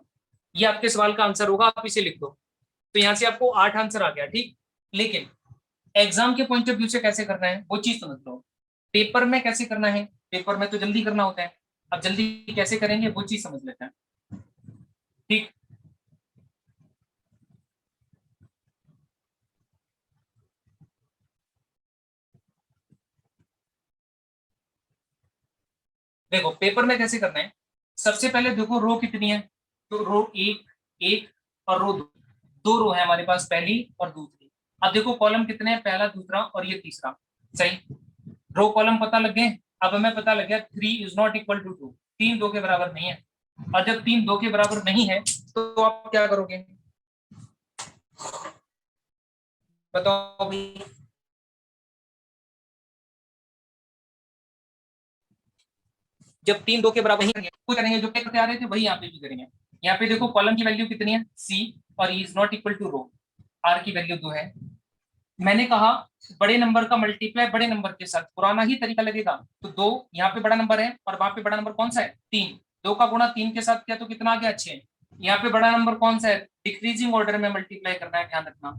B: ये आपके सवाल का आंसर होगा, आप इसे लिख दो। तो यहाँ से आपको 8 आंसर आ गया, ठीक। लेकिन एग्जाम के पॉइंट ऑफ व्यू से कैसे करना है वो चीज समझ लो, पेपर में कैसे करना है, पेपर में तो जल्दी करना होता है, अब जल्दी कैसे करेंगे वो चीज समझ लेते हैं, ठीक। देखो पेपर में कैसे करना है, सबसे पहले देखो रो कितनी है, तो रो एक, एक और रो दो, दो रो है हमारे पास, पहली और दूसरी। अब देखो कॉलम कितने हैं, पहला दूसरा और ये तीसरा, सही। रो कॉलम पता लग गए। अब हमें पता लग गया 3 = 2, 3 2 के बराबर नहीं है, और जब 3 2 के बराबर नहीं है तो आप क्या करोगे, बताओ भाई। जब 3 2 के बराबर नहीं करेंगे, कुछ करेंगे जो करते आ रहे थे वही यहाँ पे भी करेंगे। यहाँ पे देखो कॉलम की वैल्यू कितनी है, सी, और is not equal to row, R की वैल्यू 2 है। मैंने कहा बड़े नंबर का मल्टीप्लाई बड़े नंबर के साथ पुराना ही तरीका लगेगा, तो 2 यहाँ पे बड़ा नंबर है और वहां पे बड़ा नंबर कौन सा है, 3, 2 का गुणा 3 के साथ किया तो कितना आ गया, 6। यहाँ पे बड़ा नंबर कौन सा है, डिक्रीजिंग ऑर्डर में मल्टीप्लाई करना है, ध्यान रखना।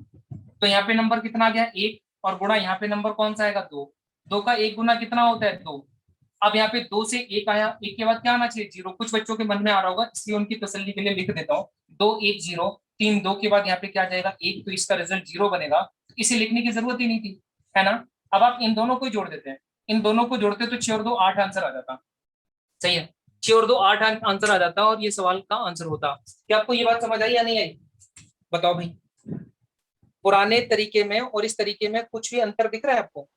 B: तो यहाँ पे नंबर कितना आ गया, 1, और गुणा यहाँ पे नंबर कौन सा आएगा, 2, 2 का 1 गुना कितना होता है, 2। अब यहाँ पे 2 से 1 आया, 1 के बाद क्या आना चाहिए, 0, कुछ बच्चों के मन में आ रहा होगा इसलिए उनकी तसल्ली के लिए लिख देता हूँ, 2 1 0, 3 2 के बाद यहाँ पे क्या आ जाएगा 1, तो इसका रिजल्ट 0 बनेगा, इसे लिखने की जरूरत ही नहीं थी, है ना। अब आप इन दोनों को जोड़ देते हैं, इन दोनों को जोड़ते तो 6 और 2 8 आंसर आ जाता, सही है, 6 और 2 8 आंसर आ जाता और ये सवाल का आंसर होता। क्या आपको ये बात समझ आई या नहीं आई, बताओ भाई। पुराने तरीके में और इस तरीके में कुछ भी अंतर दिख रहा है आपको,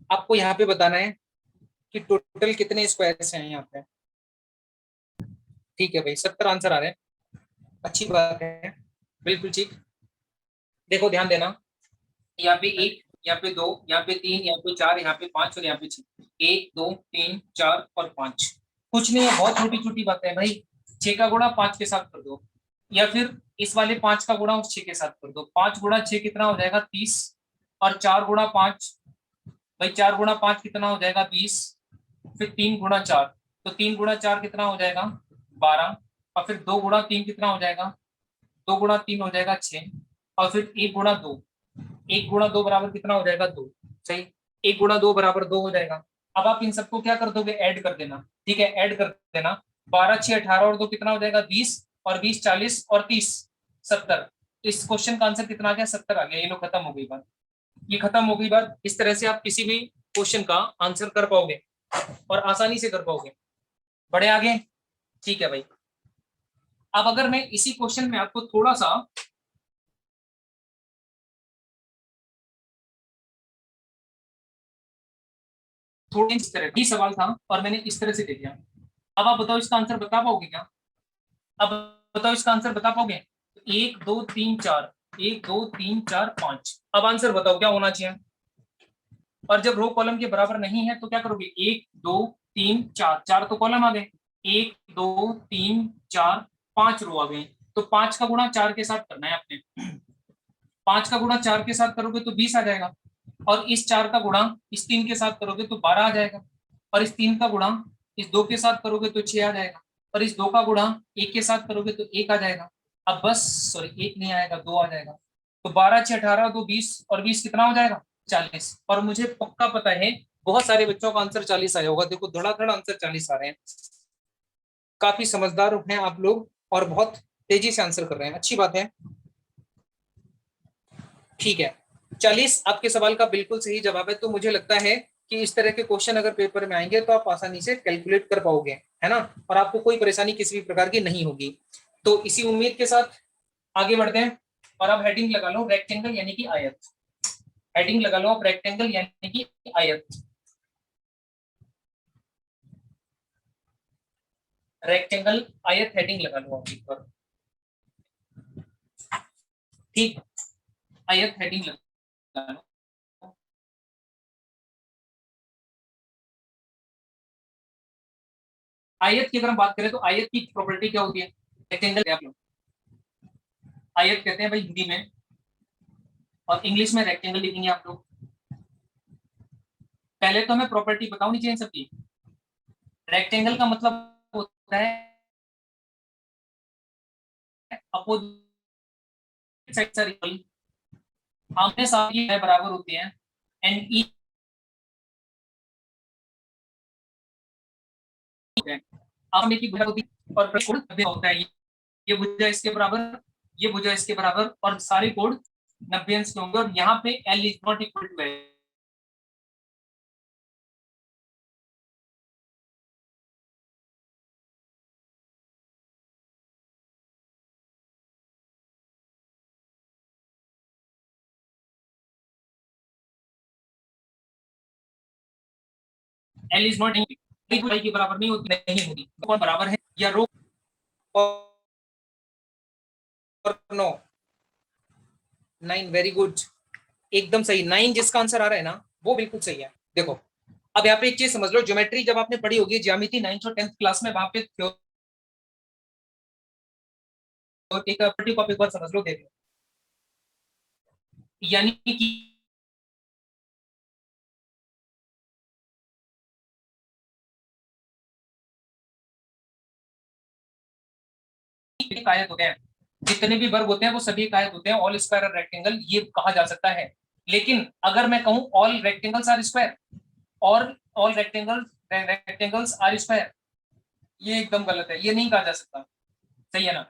B: आपको यहाँ पे बताना है कि टोटल कितने स्क्वायर्स हैं यहाँ पे, ठीक है भाई, 70 आंसर आ रहे हैं, अच्छी बात है, बिल्कुल ठीक। देखो ध्यान देना, यहाँ पे 1, यहाँ पे 2, यहाँ पे 3, यहाँ पे 4, यहाँ पे 5 और यहाँ पे 6, 1 2 3 4 और 5, कुछ नहीं है, बहुत छोटी छोटी बातें हैं भाई। 6 का गुणा 5 के साथ कर दो, या फिर इस वाले 5 का गुणा उस 6 के साथ कर दो, 5 गुणा 6 कितना हो जाएगा 30, और 4 गुणा 5, भाई 4 गुणा 5 कितना हो जाएगा 20, फिर 3 गुणा 4, तो 3 गुणा 4 कितना हो जाएगा 12, और फिर 2 गुणा 3 कितना हो जाएगा, 2 गुणा 3 हो जाएगा 6, और फिर 1 गुणा 2, 1 गुणा 2 बराबर कितना हो जाएगा 2, सही, 1 गुणा 2 बराबर 2 हो जाएगा। अब आप इन सबको क्या कर दोगे, ऐड कर देना, ठीक है, ऐड कर देना, 12 6 18 और 2 कितना हो जाएगा 20, और 20 40 और 30 70, तो इस क्वेश्चन का आंसर कितना आ गया 70 आ गया, ये लो खत्म हो गई बात, ये खत्म हो गई बात। इस तरह से आप किसी भी क्वेश्चन का आंसर कर पाओगे और आसानी से कर पाओगे, बड़े आगे, ठीक है भाई। अब अगर मैं इसी क्वेश्चन में आपको थोड़ा सा, थोड़ा इस तरह ही सवाल था और मैंने इस तरह से दे दिया, अब आप बताओ इसका आंसर बता पाओगे क्या, अब बताओ इसका आंसर बता पाओगे, 1 2 3 4, 1 2 3 4 5, अब आंसर बताओ क्या होना चाहिए। और जब रो कॉलम के बराबर नहीं है तो क्या करोगे, 1 2 3 4, 4 तो कॉलम आ गए, 1 2 3 4 5 रो आ गए, तो 5 का गुणा 4 के साथ करना है आपने, 5 का गुणा 4 के साथ करोगे तो 20 आ जाएगा, और इस 4 का गुणा इस 3 के साथ करोगे तो 12 आ जाएगा, और इस 3 का गुणा इस 2 के साथ करोगे तो 6 आ जाएगा, और इस 2 का गुणा 1 के साथ करोगे तो 1 आ जाएगा। अब बस सॉरी 1 नहीं आएगा, 2 आ जाएगा, तो 12 6 18 2 20, और 20 कितना हो जाएगा 40, और मुझे पक्का पता है बहुत सारे बच्चों का आंसर 40 आया होगा, देखो धड़ाधड़ आंसर 40 आ रहे हैं, काफी समझदार हैं आप लोग और बहुत तेजी से आंसर कर रहे हैं, अच्छी बात है, ठीक है। 40 आपके सवाल का बिल्कुल सही जवाब है, तो मुझे लगता है कि इस तरह के क्वेश्चन अगर पेपर में आएंगे तो आप आसानी से कैलकुलेट कर पाओगे, है ना, और आपको कोई परेशानी किसी भी प्रकार की नहीं होगी। तो इसी उम्मीद के साथ आगे बढ़ते हैं, और अब हेडिंग लगा लो रेक्टेंगल यानी कि आयत, हेडिंग लगा लो आप रेक्टेंगल यानी कि आयत, रेक्टेंगल आयत हेडिंग लगा लो आप एक बार, ठीक, आयत हेडिंग लगा लो। आयत की अगर हम बात करें तो आयत की प्रॉपर्टी क्या होती है, रेक्टेंगल आप लोग आयत कहते हैं भाई हिंदी में, और इंग्लिश में रेक्टेंगल लिखेंगे आप लोग। पहले तो हमें प्रॉपर्टी बताओ नीचे इन सबकी। रेक्टेंगल का मतलब होता है अपोजिट साइड्स आर इक्वल, आमने सामने बराबर होते हैं, एंड ई आमने की भुजा होती है और कोण होता है, ये भुजा इसके बराबर, ये भुजा इसके बराबर, और सारे कोण 90 अंश के होंगे, और यहाँ पे L is not equal to L। L is not भुजाई के बराबर नहीं होती, नहीं होगी, कौन बराबर है, या रो और नो 9, वेरी गुड, एकदम सही। 9 जिसका आंसर आ रहा है ना वो बिल्कुल सही है। देखो अब यहाँ पे एक चीज समझ लो, ज्योमेट्री जब आपने पढ़ी होगी ज्यामिति 9th और 10th क्लास में, वहां पे एक टॉपिक एक बार समझ लो, देख लो, यानी कि एक आयत होते हैं, जितने भी वर्ग होते हैं वो सभी एक आयत होते हैं, ऑल स्क्वायर और रेक्टेंगल ये कहा जा सकता है। लेकिन अगर मैं कहूं ऑल रेक्टेंगल्स आर स्क्वायर, और ऑल रेक्टेंगल्स आर स्क्वायर, ये एकदम गलत है, ये नहीं कहा जा सकता, सही है ना।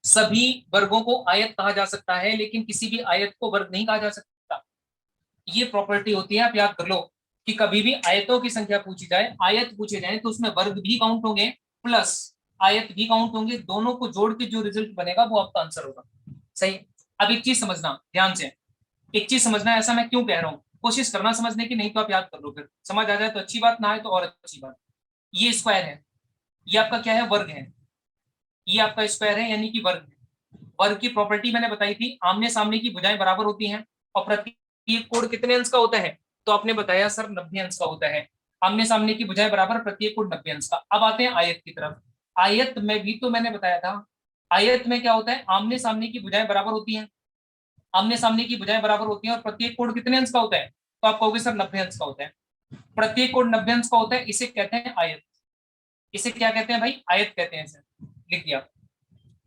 B: सभी वर्गों को आयत कहा जा सकता है, लेकिन किसी भी आयत को वर्ग नहीं कहा जा सकता। ये प्रॉपर्टी होती है, आप याद कर लो कि कभी भी आयतों की संख्या पूछी जाए, आयत पूछे जाए, तो उसमें वर्ग भी काउंट होंगे प्लस आयत भी काउंट होंगे, दोनों को जोड़ के जो रिजल्ट बनेगा वो आपका आंसर होगा, सही। अब एक चीज समझना ध्यान से, एक चीज समझना, ऐसा मैं क्यों कह रहा हूँ, कोशिश करना समझने की, नहीं तो आप याद कर लो, फिर समझ आ जाए तो अच्छी बात, ना आए तो और अच्छी बात। ये स्क्वायर है, ये आपका क्या है, वर्ग है, ये आपका स्क्वायर है यानी कि वर्ग है। वर्ग की प्रॉपर्टी मैंने बताई थी, आमने सामने की भुजाएं बराबर होती हैं, और प्रत्येक कोण कितने अंश का होता है, तो आपने बताया सर 90 अंश का होता है। आमने सामने की भुजाएं बराबर, प्रत्येक कोण 90 अंश का। अब आते हैं आयत की तरफ। आयत में भी तो मैंने बताया था, आयत में क्या होता है, आमने सामने की भुजाएं बराबर होती हैं, आमने सामने की भुजाएं बराबर होती हैं, और प्रत्येक कोण कितने अंश का होता है, तो आप कहोगे सर 90 अंश का होता है। प्रत्येक कोण 90 अंश का होता है, इसे कहते हैं आयत। इसे क्या कहते हैं भाई, आयत कहते हैं, इसे लिख दिया,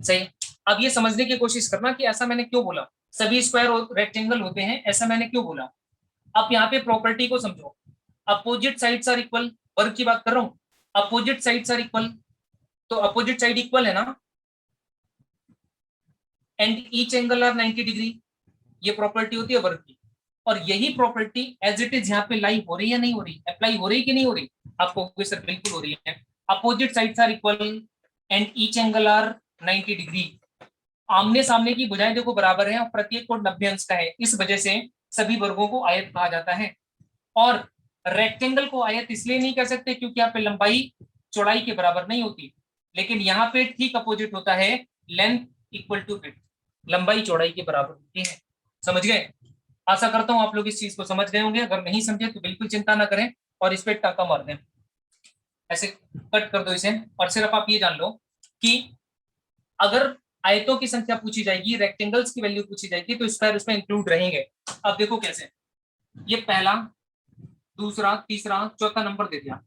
B: सही। अब ये समझने की कोशिश करना कि ऐसा मैंने क्यों बोला, सभी स्क्वायर और रेक्टेंगल होते हैं, ऐसा मैंने क्यों बोला। अब यहाँ पे प्रॉपर्टी को समझो, अपोजिट साइड्स आर इक्वल, वर्ग की बात कर रहा हूँ, अपोजिट साइड्स आर इक्वल, तो अपोजिट साइड इक्वल है ना, and each angle are 90 degree, ये प्रॉपर्टी होती है वर्ग की। और यही प्रॉपर्टी एज इट इज यहाँ पे लाई हो रही है, नहीं हो रही, अप्लाई हो रही कि नहीं हो रही, आपको सर बिल्कुल हो रही है। Opposite sides are equal and each angle are 90 degree, आमने सामने की भुजाएं देखो बराबर है, और प्रत्येक कोण 90 अंश का है, इस वजह से सभी वर्गों को आयत कहा जाता है। और रेक्टेंगल को आयत इसलिए नहीं कर सकते क्योंकि यहाँ पे लंबाई चौड़ाई के बराबर नहीं होती, लेकिन यहाँ पे ठीक अपोजिट होता है, लेंथ इक्वल टू विड्थ, लंबाई चौड़ाई के बराबर होती है। समझ गए, आशा करता हूं आप लोग इस चीज को समझ गए होंगे, अगर नहीं समझे तो बिल्कुल चिंता ना करें और इस पे टाका मार दें, ऐसे कट कर दो इसे। और सिर्फ आप ये जान लो कि अगर आयतों की संख्या पूछी जाएगी, रेक्टेंगल्स की वैल्यू पूछी जाएगी, तो स्क्वायर उसमें इंक्लूड रहेंगे। अब देखो कैसे, ये पहला, दूसरा, तीसरा, चौथा नंबर दे दिया,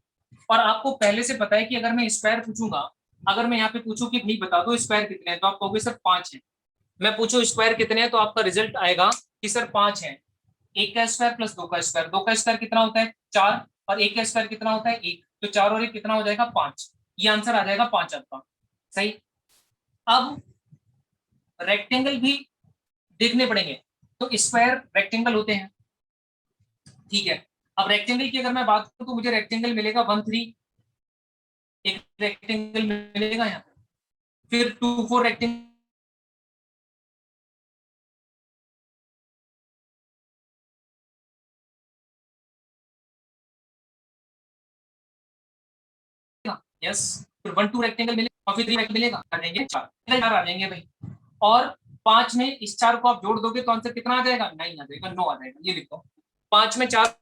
B: और आपको पहले से पता है कि अगर मैं स्क्वायर पूछूंगा, अगर मैं यहाँ पे पूछूं कि भाई बता दो स्क्वायर कितने हैं, तो आप कहोगे सर 5 है। मैं पूछूं स्क्वायर कितने हैं, तो आपका रिजल्ट आएगा कि सर 5 है। एक का स्क्वायर प्लस दो का स्क्वायर, दो का स्क्वायर कितना होता है 4, और एक का स्क्वायर कितना होता है 1, तो 4 और 1 कितना हो जाएगा 5, ये आंसर आ जाएगा 5 आपका, सही। अब रेक्टेंगल भी देखने पड़ेंगे, तो स्क्वायर रेक्टेंगल होते हैं, ठीक है। अब रेक्टेंगल की अगर मैं बात करूं तो मुझे रेक्टेंगल मिलेगा 1 3, एक रेक्टेंगल मिलेगा यहाँ, फिर 2 4 रेक्टेंगल, यस, फिर 1 2 रेक्टेंगल मिलेगा, और फिर 3 रेक्टेंगल मिलेगा, आ जाएंगे 4 आ जाएंगे भाई। और 5 में इस 4 को आप जोड़ दोगे तो आंसर कितना आ जाएगा, 9 आ जाएगा, 9 आ जाएगा, ये लिखो। 5 में 4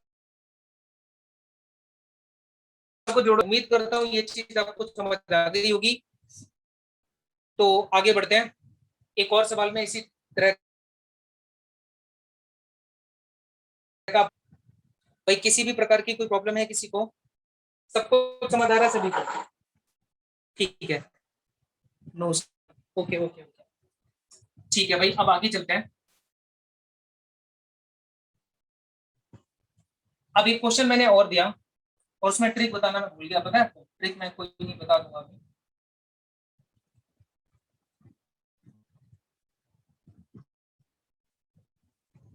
B: को जोड़ो। उम्मीद करता हूँ ये चीज आपको समझ आ गई होगी। तो आगे बढ़ते हैं, एक और सवाल में इसी तरह का। भाई किसी भी प्रकार की कोई प्रॉब्लम है किसी को? सबको समझ आ रहा है सभी को? ठीक है, नो, ओके ओके ओके, ठीक है भाई, अब आगे चलते हैं। अब एक क्वेश्चन मैंने और दिया और उसमें ट्रिक बताना मैं भूल गया, पता है आपको? ट्रिक मैं कोई नहीं बता दूंगा अभी।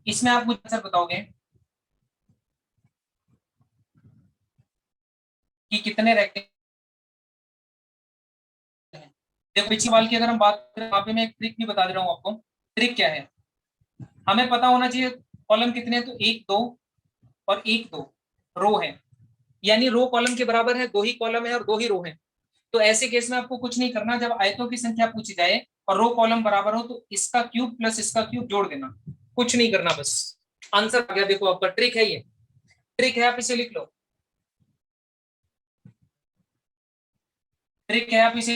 B: इसमें आप मुझे आंसर बताओगे कि कितने रेक्टेंगल हैं। देखो पिछले सवाल की अगर हम बात करें, वहां पे मैं एक ट्रिक भी बता दे रहा हूँ आपको। ट्रिक क्या है, हमें पता होना चाहिए कॉलम कितने हैं, तो एक दो और एक दो रो है, यानी रो कॉलम के बराबर है, दो ही कॉलम है और दो ही रो है। तो ऐसे केस में आपको कुछ नहीं करना, जब आयतों की संख्या पूछी जाए और रो कॉलम बराबर हो तो इसका क्यूब प्लस इसका क्यूब जोड़ देना, कुछ नहीं करना, बस आंसर आ गया। देखो आपका ट्रिक है ये, ट्रिक है, आप इसे लिख लो, ट्रिक है, आप इसे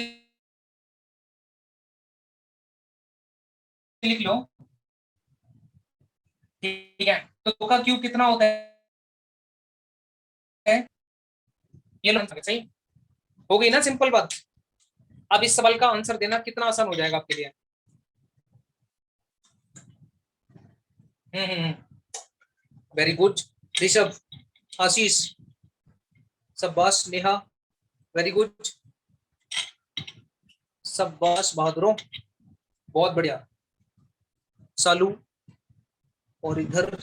B: लिख लो। ठीक है, तो दो का क्यूब कितना होता है? ये लो, सही हो गई ना, सिंपल बात। अब इस सवाल का आंसर देना कितना आसान हो जाएगा आपके लिए। वेरी गुड ऋषभ, आशीष, शाबाश नेहा, वेरी गुड, शाबाश बहादुरों, बहुत बढ़िया, सालू, और इधर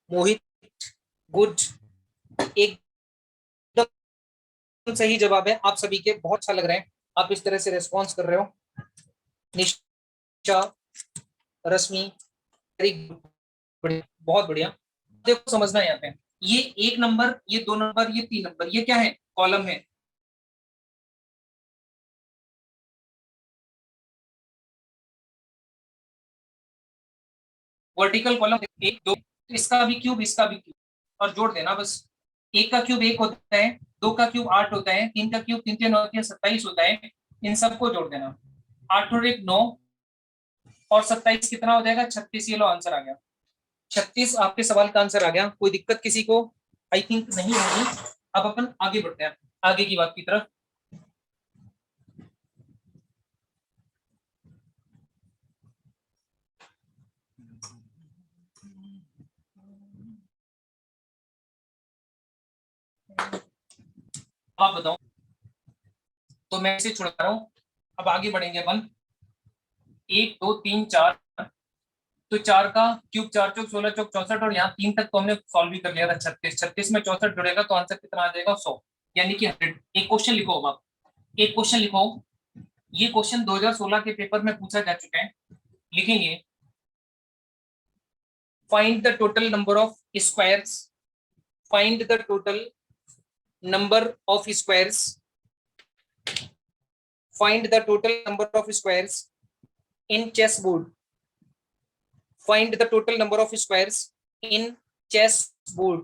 B: मोहित, गुड, एकदम सही जवाब है आप सभी के, बहुत अच्छा लग रहा है आप इस तरह से रेस्पॉन्स कर रहे हो। निशा, रश्मि, वेरी बढ़िया, बहुत बढ़िया। देखो समझना है यहाँ पे, ये एक नंबर, ये दो नंबर, ये तीन नंबर, ये क्या है? कॉलम है। वर्टिकल कॉलम, एक दो, तो इसका भी क्यूब, इसका भी क्यूब, और जोड़ देना बस। एक का क्यूब एक होता है, दो का क्यूब आठ होता है, तीन का क्यूब तीन तीन होती है 27 होता है, इन सबको जोड़ देना। आठ और एक 9, और 27 कितना हो जाएगा? 36। ये लो आंसर आ गया, 36 आपके सवाल का आंसर आ गया। कोई दिक्कत किसी को आई थिंक नहीं होगी। अब अपन आगे बढ़ते हैं आगे की बात की तरफ। आप बताओ, तो मैं इसे छुड़ा रहा हूँ, अब आगे बढ़ेंगे अपन। एक दो तीन चार, तो चार का क्यूब, चार चौक 16 चौक 64, और यहाँ तीन तक तो हमने सॉल्व भी कर लिया था। 36, 36 में 64 जुड़ेगा तो आंसर कितना आ जाएगा? 100, यानी कि 100। एक क्वेश्चन लिखो, अब आप एक क्वेश्चन लिखो, ये क्वेश्चन 2016 के पेपर में पूछा जा चुका है, लिखेंगे। Find the total number of squares, find the total number of squares, find the total number of squares in chess board, find the total number of squares in chess board,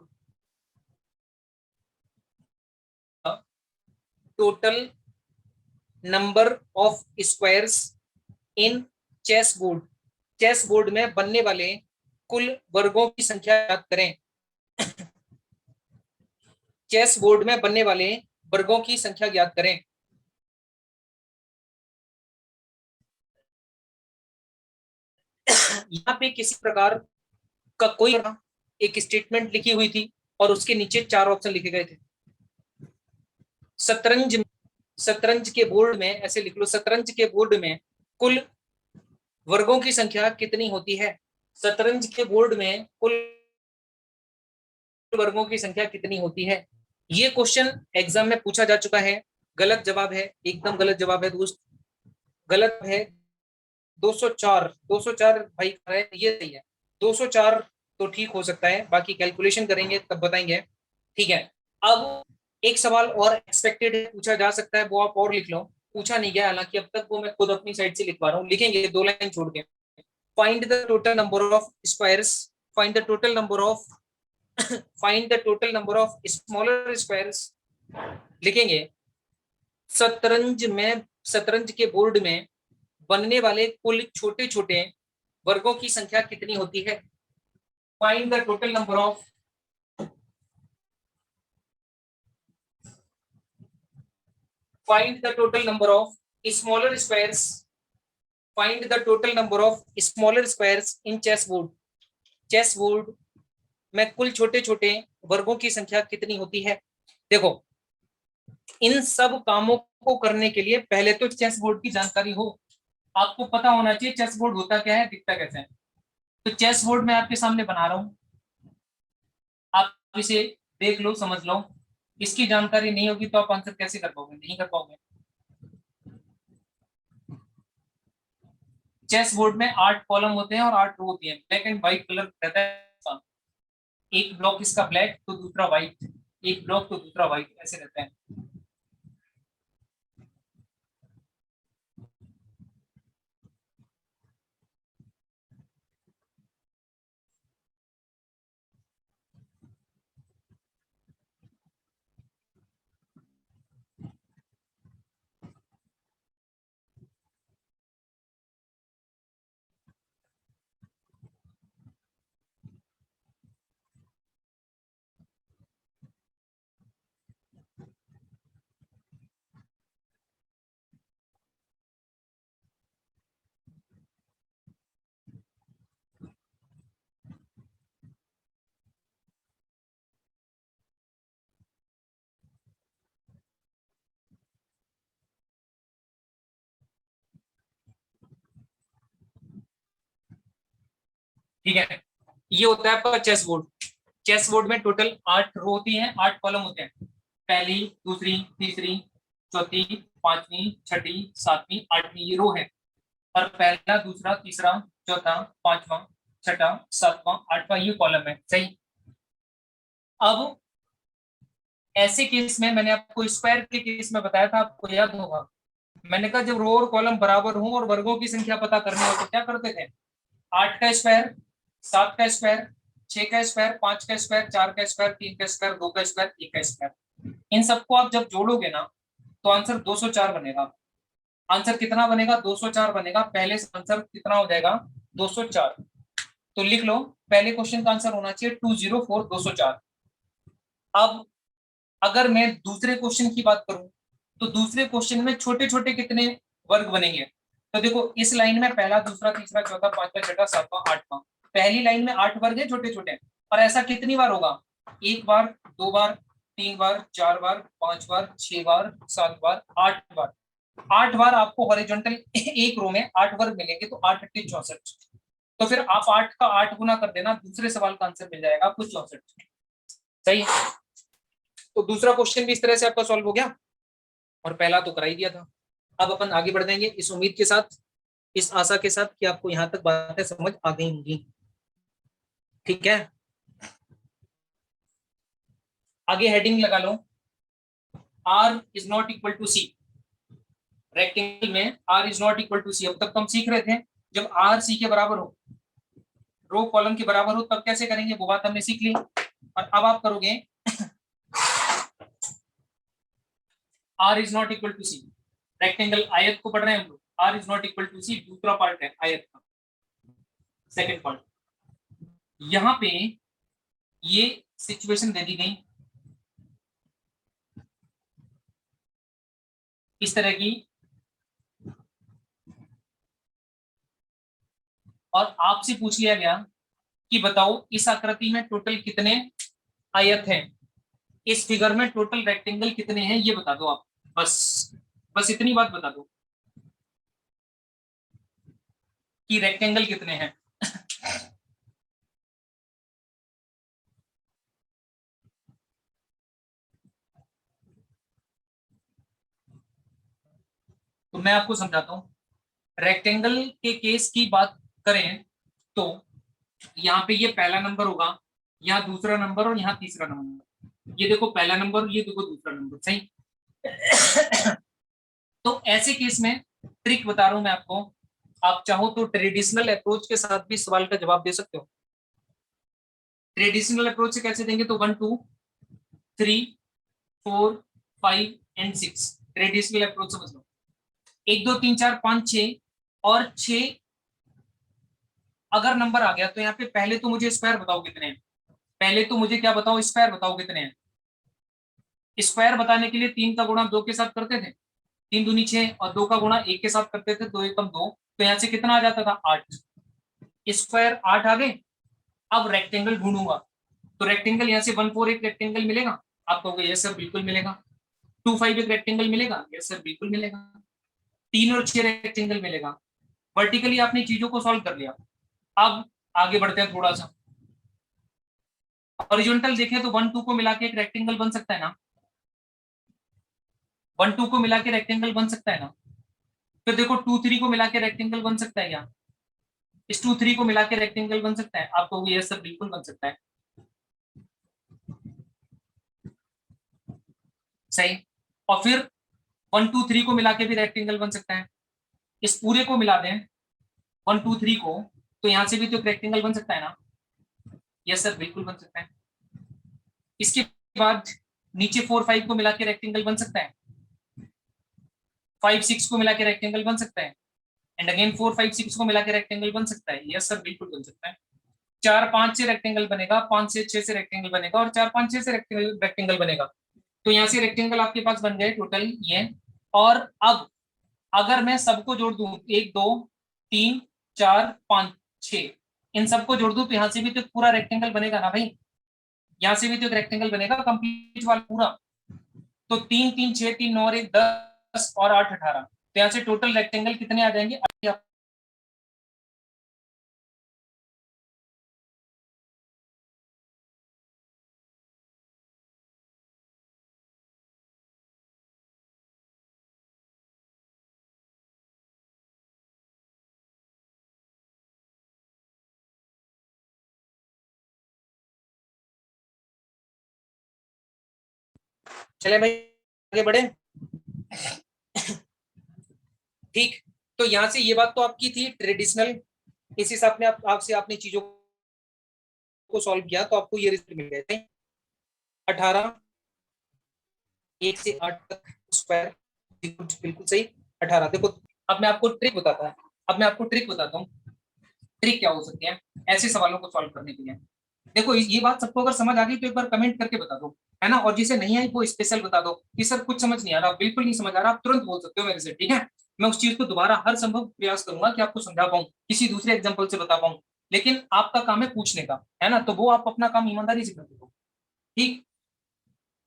B: total number of squares in chess board, chess board में बनने वाले कुल वर्गों की संख्या याद करें। Chess board में बनने वाले वर्गों की संख्या ज्ञात करें। यहाँ पे किसी प्रकार का कोई एक स्टेटमेंट लिखी हुई थी और उसके नीचे चार ऑप्शन लिखे गए थे। शतरंज, शतरंज के बोर्ड में ऐसे लिख लो, शतरंज के बोर्ड में कुल वर्गों की संख्या कितनी होती है? शतरंज के बोर्ड में कुल वर्गों की संख्या कितनी होती है? ये क्वेश्चन एग्जाम में पूछा जा चुका है। गलत जवाब है, एकदम गलत जवाब है दोस्त, गलत है। 204, 204 भाई ये सही है, 204 तो ठीक हो सकता है, बाकी कैलकुलेशन करेंगे तब बताएंगे। ठीक है, अब एक सवाल और एक्सपेक्टेड है, पूछा जा सकता है, वो आप और लिख लो। पूछा नहीं गया हालांकि अब तक, वो मैं खुद अपनी साइड से लिखवा रहा हूँ, लिखेंगे दो लाइन छोड़ के। Find the total number of squares, find the total number of, find the total number of smaller squares लिखेंगे शतरंज के बोर्ड में बनने वाले कुल छोटे छोटे वर्गों की संख्या कितनी होती है। Find the total number of smaller squares find the total number of smaller squares in chess board में कुल छोटे छोटे वर्गों की संख्या कितनी होती है। देखो, इन सब कामों को करने के लिए पहले तो चेस बोर्ड की जानकारी हो, आपको पता होना चाहिए चेस बोर्ड होता क्या है, दिखता कैसे है। तो चेस बोर्ड मैं आपके सामने बना रहा हूं, आप इसे देख लो, समझ लो। इसकी जानकारी नहीं होगी तो आप आंसर कैसे कर पाओगे, नहीं कर पाओगे। चेस बोर्ड में 8 कॉलम होते हैं और 8 रो होती है, ब्लैक एंड व्हाइट कलर रहता है। एक ब्लॉक इसका ब्लैक तो दूसरा व्हाइट, एक ब्लॉक तो दूसरा व्हाइट, ऐसे रहता है। ठीक है, ये होता है आपका चेस बोर्ड। चेस बोर्ड में टोटल 8 रो होती हैं, 8 कॉलम होते हैं। पहली, दूसरी, तीसरी, चौथी, पांचवी, छठी, सातवीं, आठवीं, ये रो है। और पहला, दूसरा, तीसरा, चौथा, पांचवा, छठा, सातवां, आठवां, ये कॉलम है। सही। अब ऐसे केस में मैंने आपको स्क्वायर के केस में बताया था, आपको याद होगा, मैंने कहा जब रो और कॉलम बराबर हो और वर्गों की संख्या पता करनी हो तो क्या करते थे। 8 का स्क्वायर, 7 का स्क्वायर, 6 का स्क्वायर, 5 का स्क्वायर, 4 का स्क्वायर, 3 का स्क्वायर, 2 का स्क्वायर, 1 का स्क्वायर, इन सबको आप जब जोड़ोगे ना तो आंसर 204 बनेगा। आंसर कितना बनेगा, 204 बनेगा। पहले से आंसर कितना हो जाएगा, 204। तो लिख लो, पहले क्वेश्चन का आंसर होना चाहिए 204, 204। अब अगर मैं दूसरे क्वेश्चन की बात करूं तो दूसरे क्वेश्चन में छोटे छोटे कितने वर्ग बनेंगे। तो देखो, इस लाइन में पहला, दूसरा, तीसरा, चौथा, पांचवा, छठा, सातवां, आठवां, पहली लाइन में 8 वर्ग है छोटे छोटे। और ऐसा कितनी बार होगा, 1 बार, 2 बार, 3 बार, 4 बार, 5 बार, 6 बार, 7 बार, 8 बार। 8 बार आपको हॉरिजॉन्टल एक रो में 8 वर्ग मिलेंगे, तो 8 8 64। तो फिर आप 8 का 8 गुना कर देना, दूसरे सवाल का आंसर मिल जाएगा आपको 64। सही है। तो दूसरा क्वेश्चन भी इस तरह से आपका सॉल्व हो गया, और पहला तो करा ही दिया था। अब अपन आगे बढ़ जाएंगे इस उम्मीद के साथ, इस आशा के साथ कि आपको यहां तक बातें समझ आ गई होंगी। ठीक है, आगे हेडिंग लगा लो, R is not equal to C. Rectangle में R is not equal to C. अब तक तो हम सीख रहे थे जब आर सी के बराबर हो, रो कॉलम के बराबर हो, तब कैसे करेंगे वो बात हमने सीख ली। और अब आप करोगे R is not equal to C. Rectangle, आयत को पढ़ रहे हैं हम लोग। R is not equal to C, दूसरा पार्ट है आयत का, सेकेंड पार्ट। यहां पे ये सिचुएशन दे दी गई इस तरह की, और आपसे पूछ लिया गया कि बताओ इस आकृति में टोटल कितने आयत हैं, इस फिगर में टोटल रेक्टेंगल कितने हैं, ये बता दो आप। बस बस इतनी बात बता दो कि रेक्टेंगल कितने हैं। तो मैं आपको समझाता हूं। रेक्टेंगल के केस की बात करें तो यहाँ पे ये पहला नंबर होगा, यहाँ दूसरा नंबर और यहाँ तीसरा नंबर। ये देखो पहला नंबर, ये देखो दूसरा नंबर। सही। तो ऐसे केस में ट्रिक बता रहा हूं मैं आपको, आप चाहो तो ट्रेडिशनल अप्रोच के साथ भी सवाल का जवाब दे सकते हो। ट्रेडिशनल अप्रोच से कैसे देंगे, तो 1 2 3 4 5 एंड 6 ट्रेडिशनल अप्रोच समझ लो। 1 2 3 4 5 6 और 6 अगर नंबर आ गया तो यहाँ पे पहले तो मुझे स्क्वायर बताओ कितने हैं। पहले तो मुझे क्या बताओ, स्क्वायर बताओ कितने हैं। स्क्वायर बताने के लिए 3 का गुणा 2 के साथ करते थे, 3 दूनी 6 और 2 का गुणा 1 के साथ करते थे, 2 एकम 2, तो यहाँ से कितना आ जाता था 8। स्क्वायर 8 आ गए। अब रेक्टेंगल ढूंढूंगा, तो रेक्टेंगल यहाँ से 1 4 एक रेक्टेंगल मिलेगा। आप कहोगे यस सर बिल्कुल मिलेगा। 2 5 एक रेक्टेंगल मिलेगा, यस सर बिल्कुल मिलेगा। 3 और 6 रेक्टेंगल मिलेगा। वर्टिकली आपने चीजों को सॉल्व कर लिया। अब आगे बढ़ते हैं थोड़ा सा। हॉरिजॉन्टल देखें तो 1 2 को मिला के एक रेक्टेंगल बन सकता है ना। 1 2 को मिला के रेक्टेंगल बन सकता है ना। फिर देखो 2 3 को मिला के रेक्टेंगल बन सकता है क्या। इस 2 3 को मिला के रेक्टेंगल बन सकता है। आप कहोगे यस सर बिल्कुल बन सकता है। सही। और फिर 1 2 3 को मिला के भी रेक्टेंगल बन सकता है। इस पूरे को मिला दें 1 2 3 को, तो यहां से भी तो एक रेक्टेंगल बन सकता है ना। यस सर बिल्कुल बन सकता है। इसके बाद नीचे 4 5 को मिला के रेक्टेंगल बन सकता है। 5 6 को मिला के रेक्टेंगल बन सकता है। एंड अगेन 4 5 6 को मिला के रेक्टेंगल बन सकता है। यस सर बिल्कुल बन सकता है। 4 5 से रेक्टेंगल बनेगा, 5 से 6 से रेक्टेंगल बनेगा और 4 5 6 से रेक्टेंगल बनेगा। तो यहाँ से रेक्टेंगल आपके पास बन गए टोटल ये। और अब अगर मैं सबको जोड़ दूं 1 2 3 4 5 6, इन सबको जोड़ दूं तो यहाँ से भी तो पूरा रेक्टेंगल बनेगा ना भाई। यहाँ से भी तो एक रेक्टेंगल बनेगा कंप्लीट वाला पूरा। तो 3 3 6 3 9 और 1 10 और 8 18, तो यहाँ से टोटल रेक्टेंगल कितने आ जाएंगे। चले भाई आगे बढ़े। ठीक। तो यहाँ से ये बात तो आपकी थी ट्रेडिशनल। इस हिसाब में आपसे आपने चीजों को सॉल्व किया तो आपको ये रिजल्ट मिल गए थे 18 1 से 8 तक स्क्वायर। बिल्कुल सही 18। देखो अब मैं आपको ट्रिक बताता हूँ। अब मैं आपको ट्रिक बताता हूँ। ट्रिक क्या हो सकती है ऐसे सवालों को सॉल्व करने के लिए। देखो ये बात सबको अगर समझ आ गई तो एक बार कमेंट करके बता दो, है ना। और जिसे नहीं आई वो स्पेशल बता दो कि सर कुछ समझ नहीं आ रहा, बिल्कुल नहीं समझ आ रहा, आप तुरंत बोल सकते हो मेरे से, ठीक है। मैं उस चीज को दोबारा हर संभव प्रयास करूंगा कि आपको समझा पाऊं, किसी दूसरे एग्जाम्पल से बता पाऊं। लेकिन आपका काम है पूछने का, है ना, तो वो आप अपना काम ईमानदारी से कर दो। ठीक।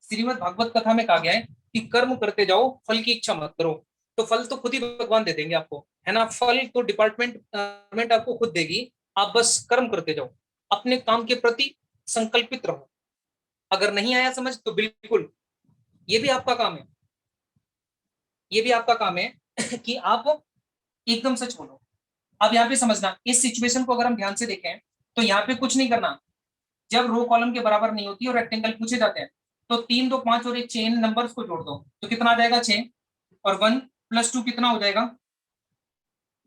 B: श्रीमद् भागवत कथा में कहा गया है कि कर्म करते जाओ, फल की इच्छा मत करो। तो फल तो खुद ही भगवान दे देंगे आपको, है ना। फल तो डिपार्टमेंट गवर्नमेंट आपको खुद देगी। आप बस कर्म करते जाओ, अपने काम के प्रति संकल्पित रहो। अगर नहीं आया समझ तो बिल्कुल ये भी आपका काम है। ये भी आपका काम है कि आप एकदम सच बोलो। अब यहाँ पे समझना, इस सिचुएशन को अगर हम ध्यान से देखें तो यहाँ पे कुछ नहीं करना। जब रो कॉलम के बराबर नहीं होती और रेक्टेंगल पूछे जाते हैं तो 3 2 5 और एक चेन नंबर्स को जोड़ दो तो कितना आ जाएगा 6। और 1 + 2 कितना हो जाएगा,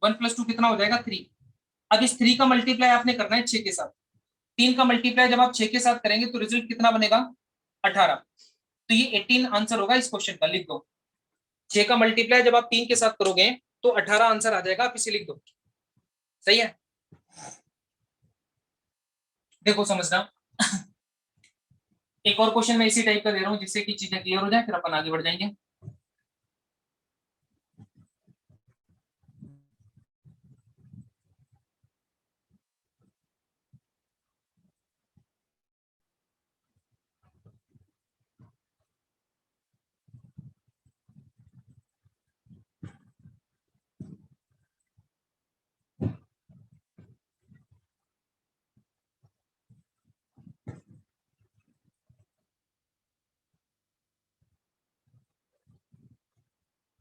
B: 1 + 2 कितना हो जाएगा 3। अब इस 3 का मल्टीप्लाई आपने करना है 6 के साथ। 3 का मल्टीप्लाई जब आप 6 के साथ करेंगे तो रिजल्ट कितना बनेगा 18। तो ये 18 आंसर होगा इस क्वेश्चन का, लिख दो। 6 का मल्टीप्लाई जब आप 3 के साथ करोगे तो 18 आंसर आ जाएगा, आप इसे लिख दो। सही है। देखो समझना एक और क्वेश्चन मैं इसी टाइप का दे रहा हूँ जिससे कि चीजें क्लियर हो जाए, फिर अपन आगे बढ़ जाएंगे।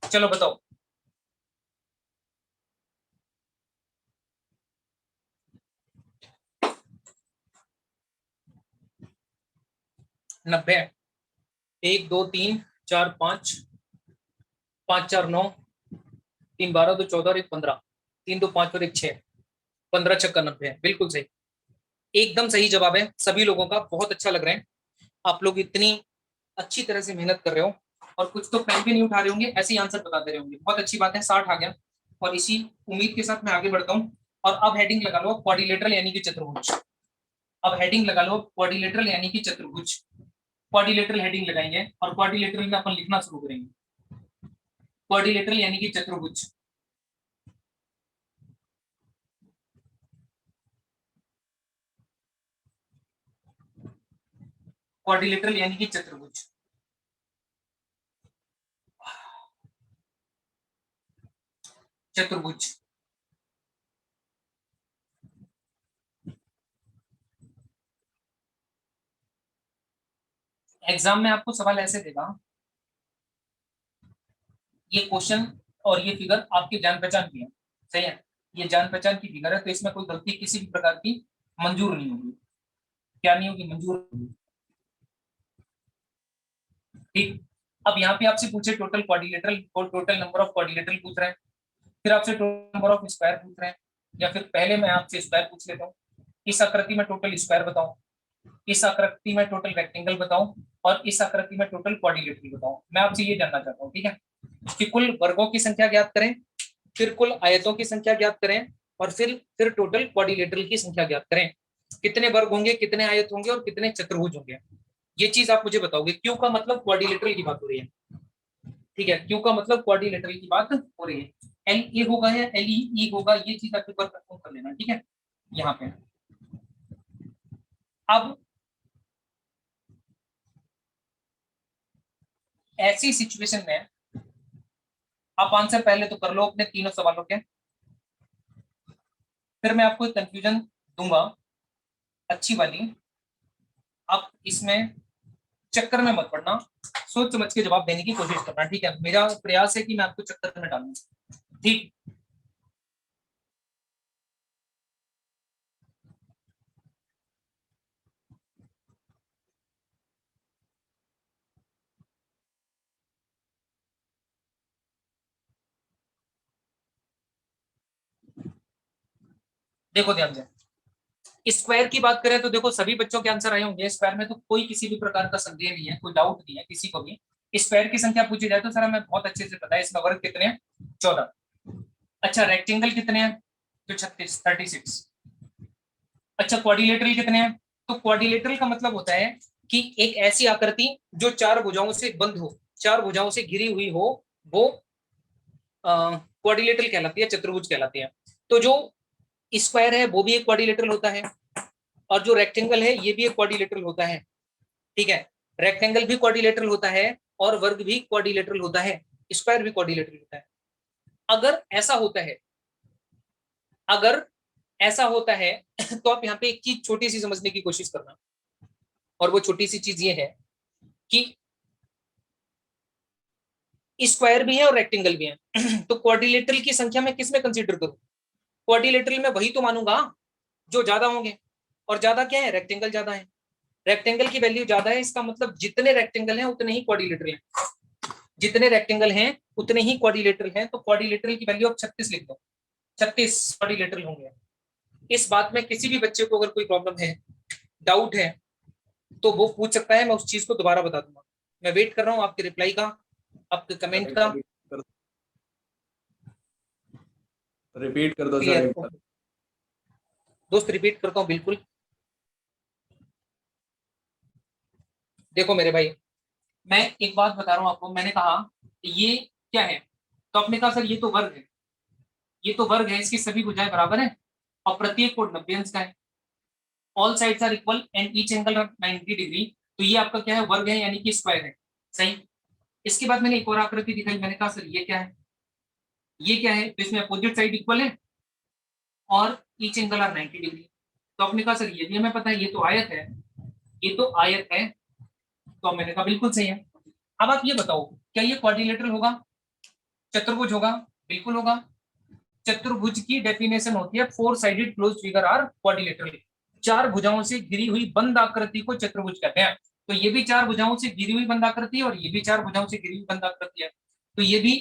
B: चलो बताओ। 90। 1 2 3 4 5, 5 4 9, 3 12 2 14 और 1 15, 3 2 5 और 1 6, 15 छक्का 90 है। बिल्कुल सही, एकदम सही जवाब है सभी लोगों का। बहुत अच्छा लग रहा है, आप लोग इतनी अच्छी तरह से मेहनत कर रहे हो। और कुछ तो पेन भी नहीं उठा रहे होंगे, ऐसे ही आंसर बता दे रहे होंगे। बहुत अच्छी बात है, 60 आ गया। और इसी उम्मीद के साथ मैं आगे बढ़ता हूँ। और अब हेडिंग लगा लो क्वाड्रिलेटरल यानी कि चतुर्भुज। अब हेडिंग लगा लो क्वाड्रिलेटरल यानी कि चतुर्भुज। क्वाड्रिलेटरल हेडिंग लगाएंगे और क्वाड्रिलेटरल में अपन लिखना शुरू करेंगे। क्वाड्रिलेटरल यानी कि चतुर्भुज। क्वाड्रिलेटरल यानी कि चतुर्भुज। चतुर्भुज। एग्जाम में आपको सवाल ऐसे देगा, ये क्वेश्चन और ये फिगर आपकी जान पहचान की है, सही है, ये जान पहचान की फिगर है, तो इसमें कोई गलती किसी भी प्रकार की मंजूर नहीं होगी। क्या नहीं होगी? मंजूर होगी। ठीक। अब यहाँ पे आपसे पूछे total quadrilateral, total number of quadrilateral पूछ रहे हैं, फिर आपसे टोटल नंबर ऑफ स्क्वायर पूछ रहे हैं, या फिर पहले मैं आपसे स्क्वायर पूछ लेता हूँ, इस आकृति में टोटल स्क्वायर बताओ, इस आकृति में टोटल रेक्टेंगल बताओ, और इस आकृति में टोटल क्वाड्रिलेटरल बताओ। मैं आपसे ये जानना चाहता हूँ, ठीक है, कि कुल वर्गों की संख्या ज्ञात करें, फिर कुल आयतों की संख्या ज्ञात करें, और फिर टोटल क्वाड्रिलेटरल की संख्या ज्ञात करें। कितने वर्ग होंगे, कितने आयत होंगे और कितने चतुर्भुज होंगे, ये चीज आप मुझे बताओगे। क्यों का मतलब क्वाड्रिलेटरल की बात हो रही है, ठीक है, क्यों का मतलब क्वाड्रिलेटरल की बात हो रही है। एल ए होगा या एल ई होगा, ये चीज आप एक बार कंफर्म कर लेना, ठीक है। यहाँ पे अब ऐसी सिचुएशन में आप आंसर पहले तो कर लो अपने तीनों सवालों के, फिर मैं आपको एक कंफ्यूजन दूंगा अच्छी वाली। आप इसमें चक्कर में मत पड़ना, सोच समझ के जवाब देने की कोशिश करना, ठीक है। मेरा प्रयास है कि मैं आपको चक्कर में डालूं, ठीक। देखो ध्यान से, स्क्वायर की बात करें तो देखो सभी बच्चों के आंसर आए होंगे स्क्वायर में, तो कोई किसी भी प्रकार का संदेह नहीं है, कोई डाउट नहीं है किसी को भी। स्क्वायर की संख्या पूछी जाए तो सर हमें बहुत अच्छे से पता है, इसका वर्ग कितने हैं? 14। अच्छा, रेक्टेंगल कितने हैं? तो 36, 36। अच्छा, क्वाड्रिलेटरल कितने हैं? तो क्वाड्रिलेटरल का मतलब होता है कि एक ऐसी आकृति जो चार भुजाओं से बंद हो, चार भुजाओं से घिरी हुई हो, वो क्वाड्रिलेटरल कहलाती है, चतुर्भुज कहलाती है। तो जो स्क्वायर है वो भी एक क्वाड्रिलेटरल होता है, और जो रेक्टेंगल है ये भी एक क्वाड्रिलेटरल होता है, ठीक है। रेक्टेंगल भी क्वाड्रिलेटरल होता है और वर्ग भी क्वाड्रिलेटरल होता है, स्क्वायर भी क्वाड्रिलेटरल होता है। अगर ऐसा होता है, अगर ऐसा होता है तो आप यहाँ पे एक चीज छोटी सी समझने की कोशिश करना, और वो छोटी सी चीज ये है कि स्क्वायर भी है और रेक्टेंगल भी है तो क्वाड्रिलेटरल की संख्या में किस में कंसीडर करूं? क्वाड्रिलेटरल में वही तो मानूंगा जो ज्यादा होंगे, और ज्यादा क्या है? रेक्टेंगल ज्यादा है। रेक्टेंगल की वैल्यू ज्यादा है, इसका मतलब जितने रेक्टेंगल हैं उतने ही क्वाड्रिलेटरल हैं, जितने रेक्टेंगल हैं उतने ही क्वाड्रिलेटरल हैं। तो क्वाड्रिलेटरल की वैल्यू आप 36 लिख दो, 36 क्वाड्रिलेटरल होंगे। इस बात में किसी भी बच्चे को अगर कोई प्रॉब्लम है, डाउट है, तो वो पूछ सकता है, मैं उस चीज को दोबारा बता दूंगा। मैं वेट कर रहा हूँ आपके रिप्लाई का, आपके कमेंट का।
A: रिपीट कर दो सर
B: क्लियर?
A: एक बार।
B: दोस्त रिपीट करता हूँ बिल्कुल। देखो मेरे भाई, मैं एक बात बता रहा हूँ आपको, मैंने कहा ये क्या है, तो आपने कहा सर ये तो वर्ग है, ये तो वर्ग है, इसकी सभी भुजाएं बराबर है और प्रत्येक कोण 90 अंश का है। All sides are equal and each angle of 90 degree. तो ये आपका क्या है? वर्ग है, यानी कि स्क्वायर है, सही। इसके बाद मैंने एक और आकृति दिखाई, मैंने कहा सर ये क्या है, ये क्या है? तो इसमें अपोजिट साइड इक्वल है और ईच एंगल आर 90 डिग्री। तो आपने कहा सर ये भी हमें पता है, ये तो आयत है, ये तो आयत है। तो मैंने कहा बिल्कुल सही है। अब आप ये बताओ, क्या ये क्वाड्रिलेटरल होगा? चतुर्भुज होगा? बिल्कुल होगा। चतुर्भुज की डेफिनेशन होती है four sided close figure are quadrilateral. चार भुजाओं से घिरी हुई बंद आकृति को चतुर्भुज कहते हैं। तो ये भी चार भुजाओं से घिरी हुई बंद आकृति है और ये भी चार भुजाओं से घिरी हुई बंद आकृति है। तो ये भी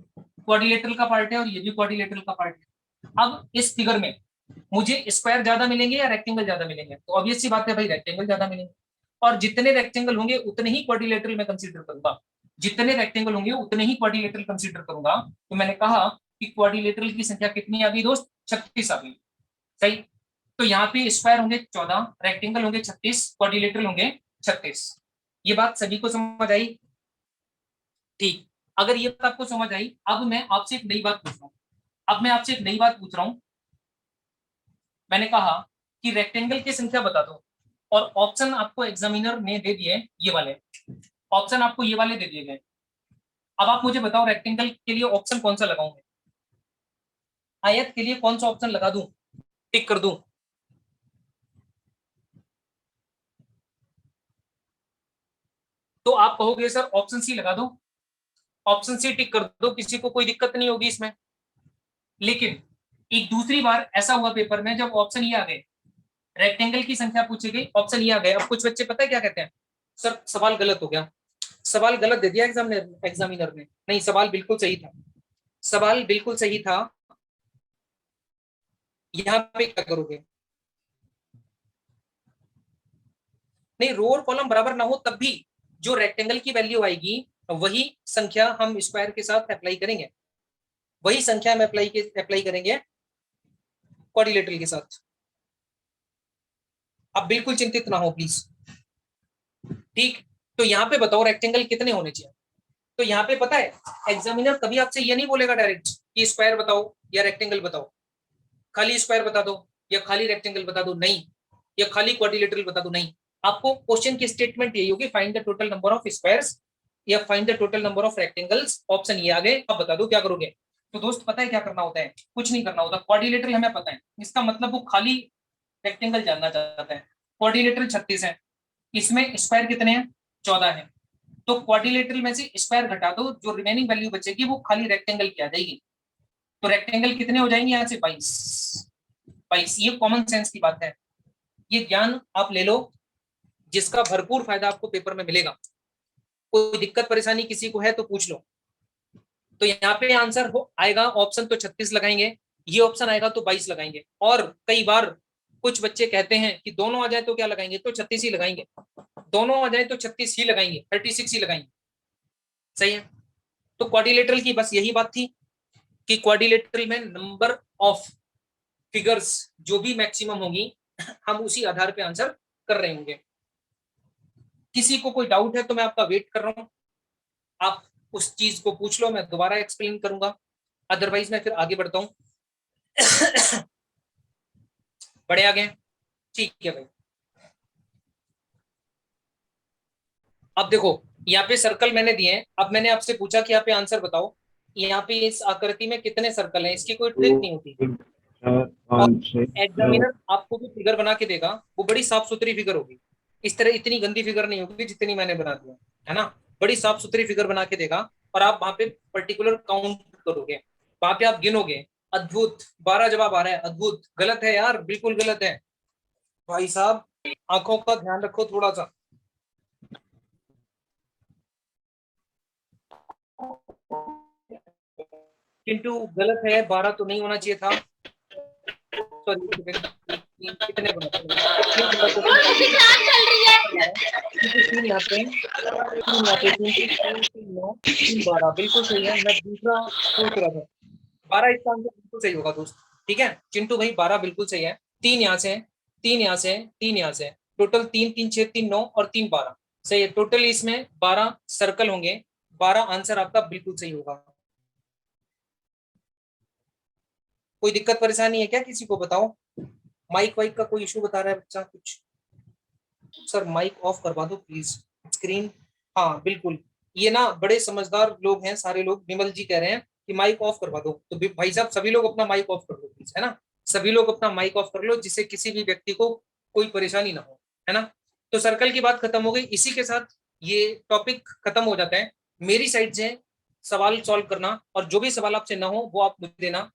B: क्वाड्रिलेटरल का पार्ट है और ये भी क्वाड्रिलेटरल का पार्ट है। अब इस फिगर में मुझे स्क्वायर ज्यादा मिलेंगे या रेक्टेंगल ज्यादा मिलेंगे? तो ऑब्वियस सी बात है भाई, रेक्टेंगल ज्यादा मिलेंगे, और जितने रेक्टेंगल होंगे उतने ही क्वाड्रिलेटरल में कंसीडर करूंगा। जितने रेक्टेंगल होंगे उतने ही क्वाड्रिलेटरल कंसीडर करूंगा। तो मैंने कहा कि क्वाड्रिलेटरल की संख्या कितनी आ गई दोस्त, 36 आ गई। सही। तो यहाँ पे स्क्वायर होंगे 14, रेक्टेंगल होंगे 36, क्वाड्रिलेटरल होंगे 36। ये बात सभी को समझ आई? ठीक। अगर ये बात आपको समझ आई, अब मैं आपसे एक नई बात पूछ रहा हूँ। अब मैं आपसे एक नई बात पूछ रहा हूँ। मैंने कहा कि रेक्टेंगल की संख्या बता दो, और ऑप्शन आपको एग्जामिनर ने दे दिए ये वाले, ऑप्शन आपको ये वाले दे दिए गए। अब आप मुझे बताओ रेक्टेंगल के लिए ऑप्शन कौन सा लगाऊं मैं? आयत के लिए कौन सा ऑप्शन लगा दूं, टिक कर दूं? तो आप कहोगे सर ऑप्शन सी लगा दो, ऑप्शन सी टिक कर दो, किसी को कोई दिक्कत नहीं होगी इसमें। लेकिन एक दूसरी बार ऐसा हुआ पेपर में, जब ऑप्शन ये आ गए, रेक्टेंगल की संख्या पूछी गई, ऑप्शन ये आ गए, अब कुछ बच्चे पता है क्या कहते हैं, सर सवाल गलत हो गया, सवाल गलत दे दिया एग्जामिनर ने। नहीं, सवाल बिल्कुल सही था, सवाल बिल्कुल सही था। यहाँ पे क्या करोगे? नहीं, रो और कॉलम बराबर ना हो तब भी जो रेक्टेंगल की वैल्यू आएगी वही संख्या हम स्क्वायर के साथ अप्लाई करेंगे, वही संख्या हम अप्लाई करेंगे क्वाड्रिलेटरल के साथ। अब बिल्कुल चिंतित ना हो प्लीज। ठीक। तो यहाँ पे बताओ रेक्टेंगल कितने होने चाहिए? तो यहाँ पे पता है एग्जामिनर कभी आपसे ये नहीं बोलेगा डायरेक्ट कि स्क्वायर बताओ या रेक्टेंगल बताओ, खाली स्क्वायर बता दो या खाली रेक्टेंगल बता दो, नहीं, या खाली क्वाड्रिलेटरल बता दो, नहीं। आपको क्वेश्चन की स्टेटमेंट यही होगी, find the total number of squares या find the total number of rectangles. Option ये आ गए, अब बता दो क्या करोगे। तो दोस्त पता है क्या करना होता है? कुछ नहीं करना होता। क्वाड्रिलेटरल हमें पता है, इसका मतलब वो खाली रेक्टेंगल जानना चाहता है। क्वाड्रिलेटरल 36 है, इसमें स्क्वायर कितने हैं? 14 है। तो क्वाड्रिलेटरल में से स्क्वायर घटा दो, जो रिमेनिंग वैल्यू बचेगी वो खाली रेक्टेंगल की आ जाएगी। तो रेक्टेंगल कितने हो जाएंगे यहाँ से? 22। 22। ये कॉमन सेंस की बात है, ये ज्ञान आप ले लो जिसका भरपूर फायदा आपको पेपर में मिलेगा। कोई दिक्कत परेशानी किसी को है तो पूछ लो। तो यहाँ पे आंसर हो आएगा, ऑप्शन तो 36 लगाएंगे, ये ऑप्शन आएगा तो 22 लगाएंगे। और कई बार कुछ बच्चे कहते हैं कि दोनों आ जाए तो क्या लगाएंगे, तो 36 ही लगाएंगे, दोनों आ जाए तो 36 ही लगाएंगे, 36 ही लगाएंगे। सही है। तो क्वाड्रिलेटरल की बस यही बात थी कि क्वाड्रिलेटरल में नंबर ऑफ फिगर्स जो भी मैक्सिमम होंगी हम उसी आधार पे आंसर कर रहे होंगे। किसी को कोई डाउट है तो मैं आपका वेट कर रहा हूं, आप उस चीज को पूछ लो, मैं दोबारा एक्सप्लेन करूंगा, अदरवाइज मैं फिर आगे बढ़ता हूं। बड़े आगे। ठीक है भाई। अब देखो यहाँ पे सर्कल मैंने दिए हैं, अब मैंने आपसे पूछा कि यहाँ पे आंसर बताओ, यहाँ पे इस आकृति में कितने सर्कल हैं, इसकी कोई ट्रिक नहीं होती। और एग्जामिनर आपको जो फिगर बना के देगा वो बड़ी साफ सुथरी फिगर होगी, इस तरह इतनी गंदी फिगर नहीं होगी जितनी मैंने बना दिया है ना। बड़ी साफ सुथरी फिगर बना के देगा और आप वहां पे पर्टिकुलर काउंट करोगे, वहां पे आप गिनोगे। अद्भुत, 12 जवाब आ रहा है, अद्भुत। गलत है यार, बिल्कुल गलत है भाई साहब, आंखों का ध्यान रखो थोड़ा सा। किंतु गलत है, 12 तो नहीं होना चाहिए था। सॉरी, कितने बना तीन यहाँ पे, तीन यहाँ पे, तीन 9, 12 बिल्कुल सही है। मैं दूसरा सोच रहा था, 12 इसका आंसर बिल्कुल सही होगा दोस्त। ठीक है चिंटू भाई, 12 बिल्कुल सही है। तीन यहाँ से, तीन यहाँ से, तीन यहाँ से, टोटल तीन, तीन 6, तीन 9 और तीन 12 सही है। टोटल इसमें 12 सर्कल होंगे, 12 आंसर आपका बिल्कुल सही होगा। कोई दिक्कत परेशानी है क्या किसी को? बताओ। माइक वाइक का कोई इशू बता रहा है बच्चा कुछ? सर माइक ऑफ करवा दो प्लीज, स्क्रीन। हाँ बिल्कुल, ये ना बड़े समझदार लोग हैं सारे लोग, विमल जी कह रहे हैं कि माइक ऑफ करवा दो, तो भाई साहब सभी लोग अपना माइक ऑफ कर लो प्लीज, है ना। सभी लोग अपना माइक ऑफ कर लो जिससे किसी भी व्यक्ति को कोई परेशानी ना हो, है ना। तो सर्कल की बात खत्म हो गई, इसी के साथ ये टॉपिक खत्म हो जाता है। मेरी साइड से सवाल सॉल्व करना, और जो भी सवाल आपसे ना हो वो आप मुझे देना,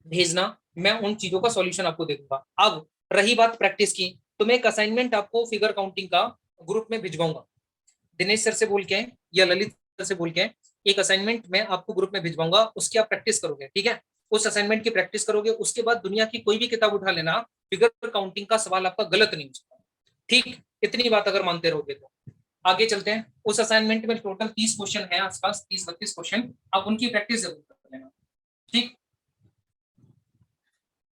B: भेजना, मैं उन चीजों का सॉल्यूशन आपको दे दूंगा। अब रही बात प्रैक्टिस की, तो मैं एक असाइनमेंट आपको फिगर काउंटिंग का ग्रुप में भिजवाऊंगा, दिनेश सर से बोल के या ललित सर से बोल के एक असाइनमेंट मैं आपको ग्रुप में भिजवाऊंगा, उसकी आप प्रैक्टिस करोगे। ठीक है, उस असाइनमेंट की प्रैक्टिस करोगे, उसके बाद दुनिया की कोई भी किताब उठा लेना, फिगर काउंटिंग का सवाल आपका गलत नहीं हो सकता। ठीक, इतनी बात अगर मानते रहोगे तो आगे चलते हैं। उस असाइनमेंट में टोटल 30 क्वेश्चन है आसपास, 30-32 क्वेश्चन। आप उनकी प्रैक्टिस जरूर कर लेना, ठीक।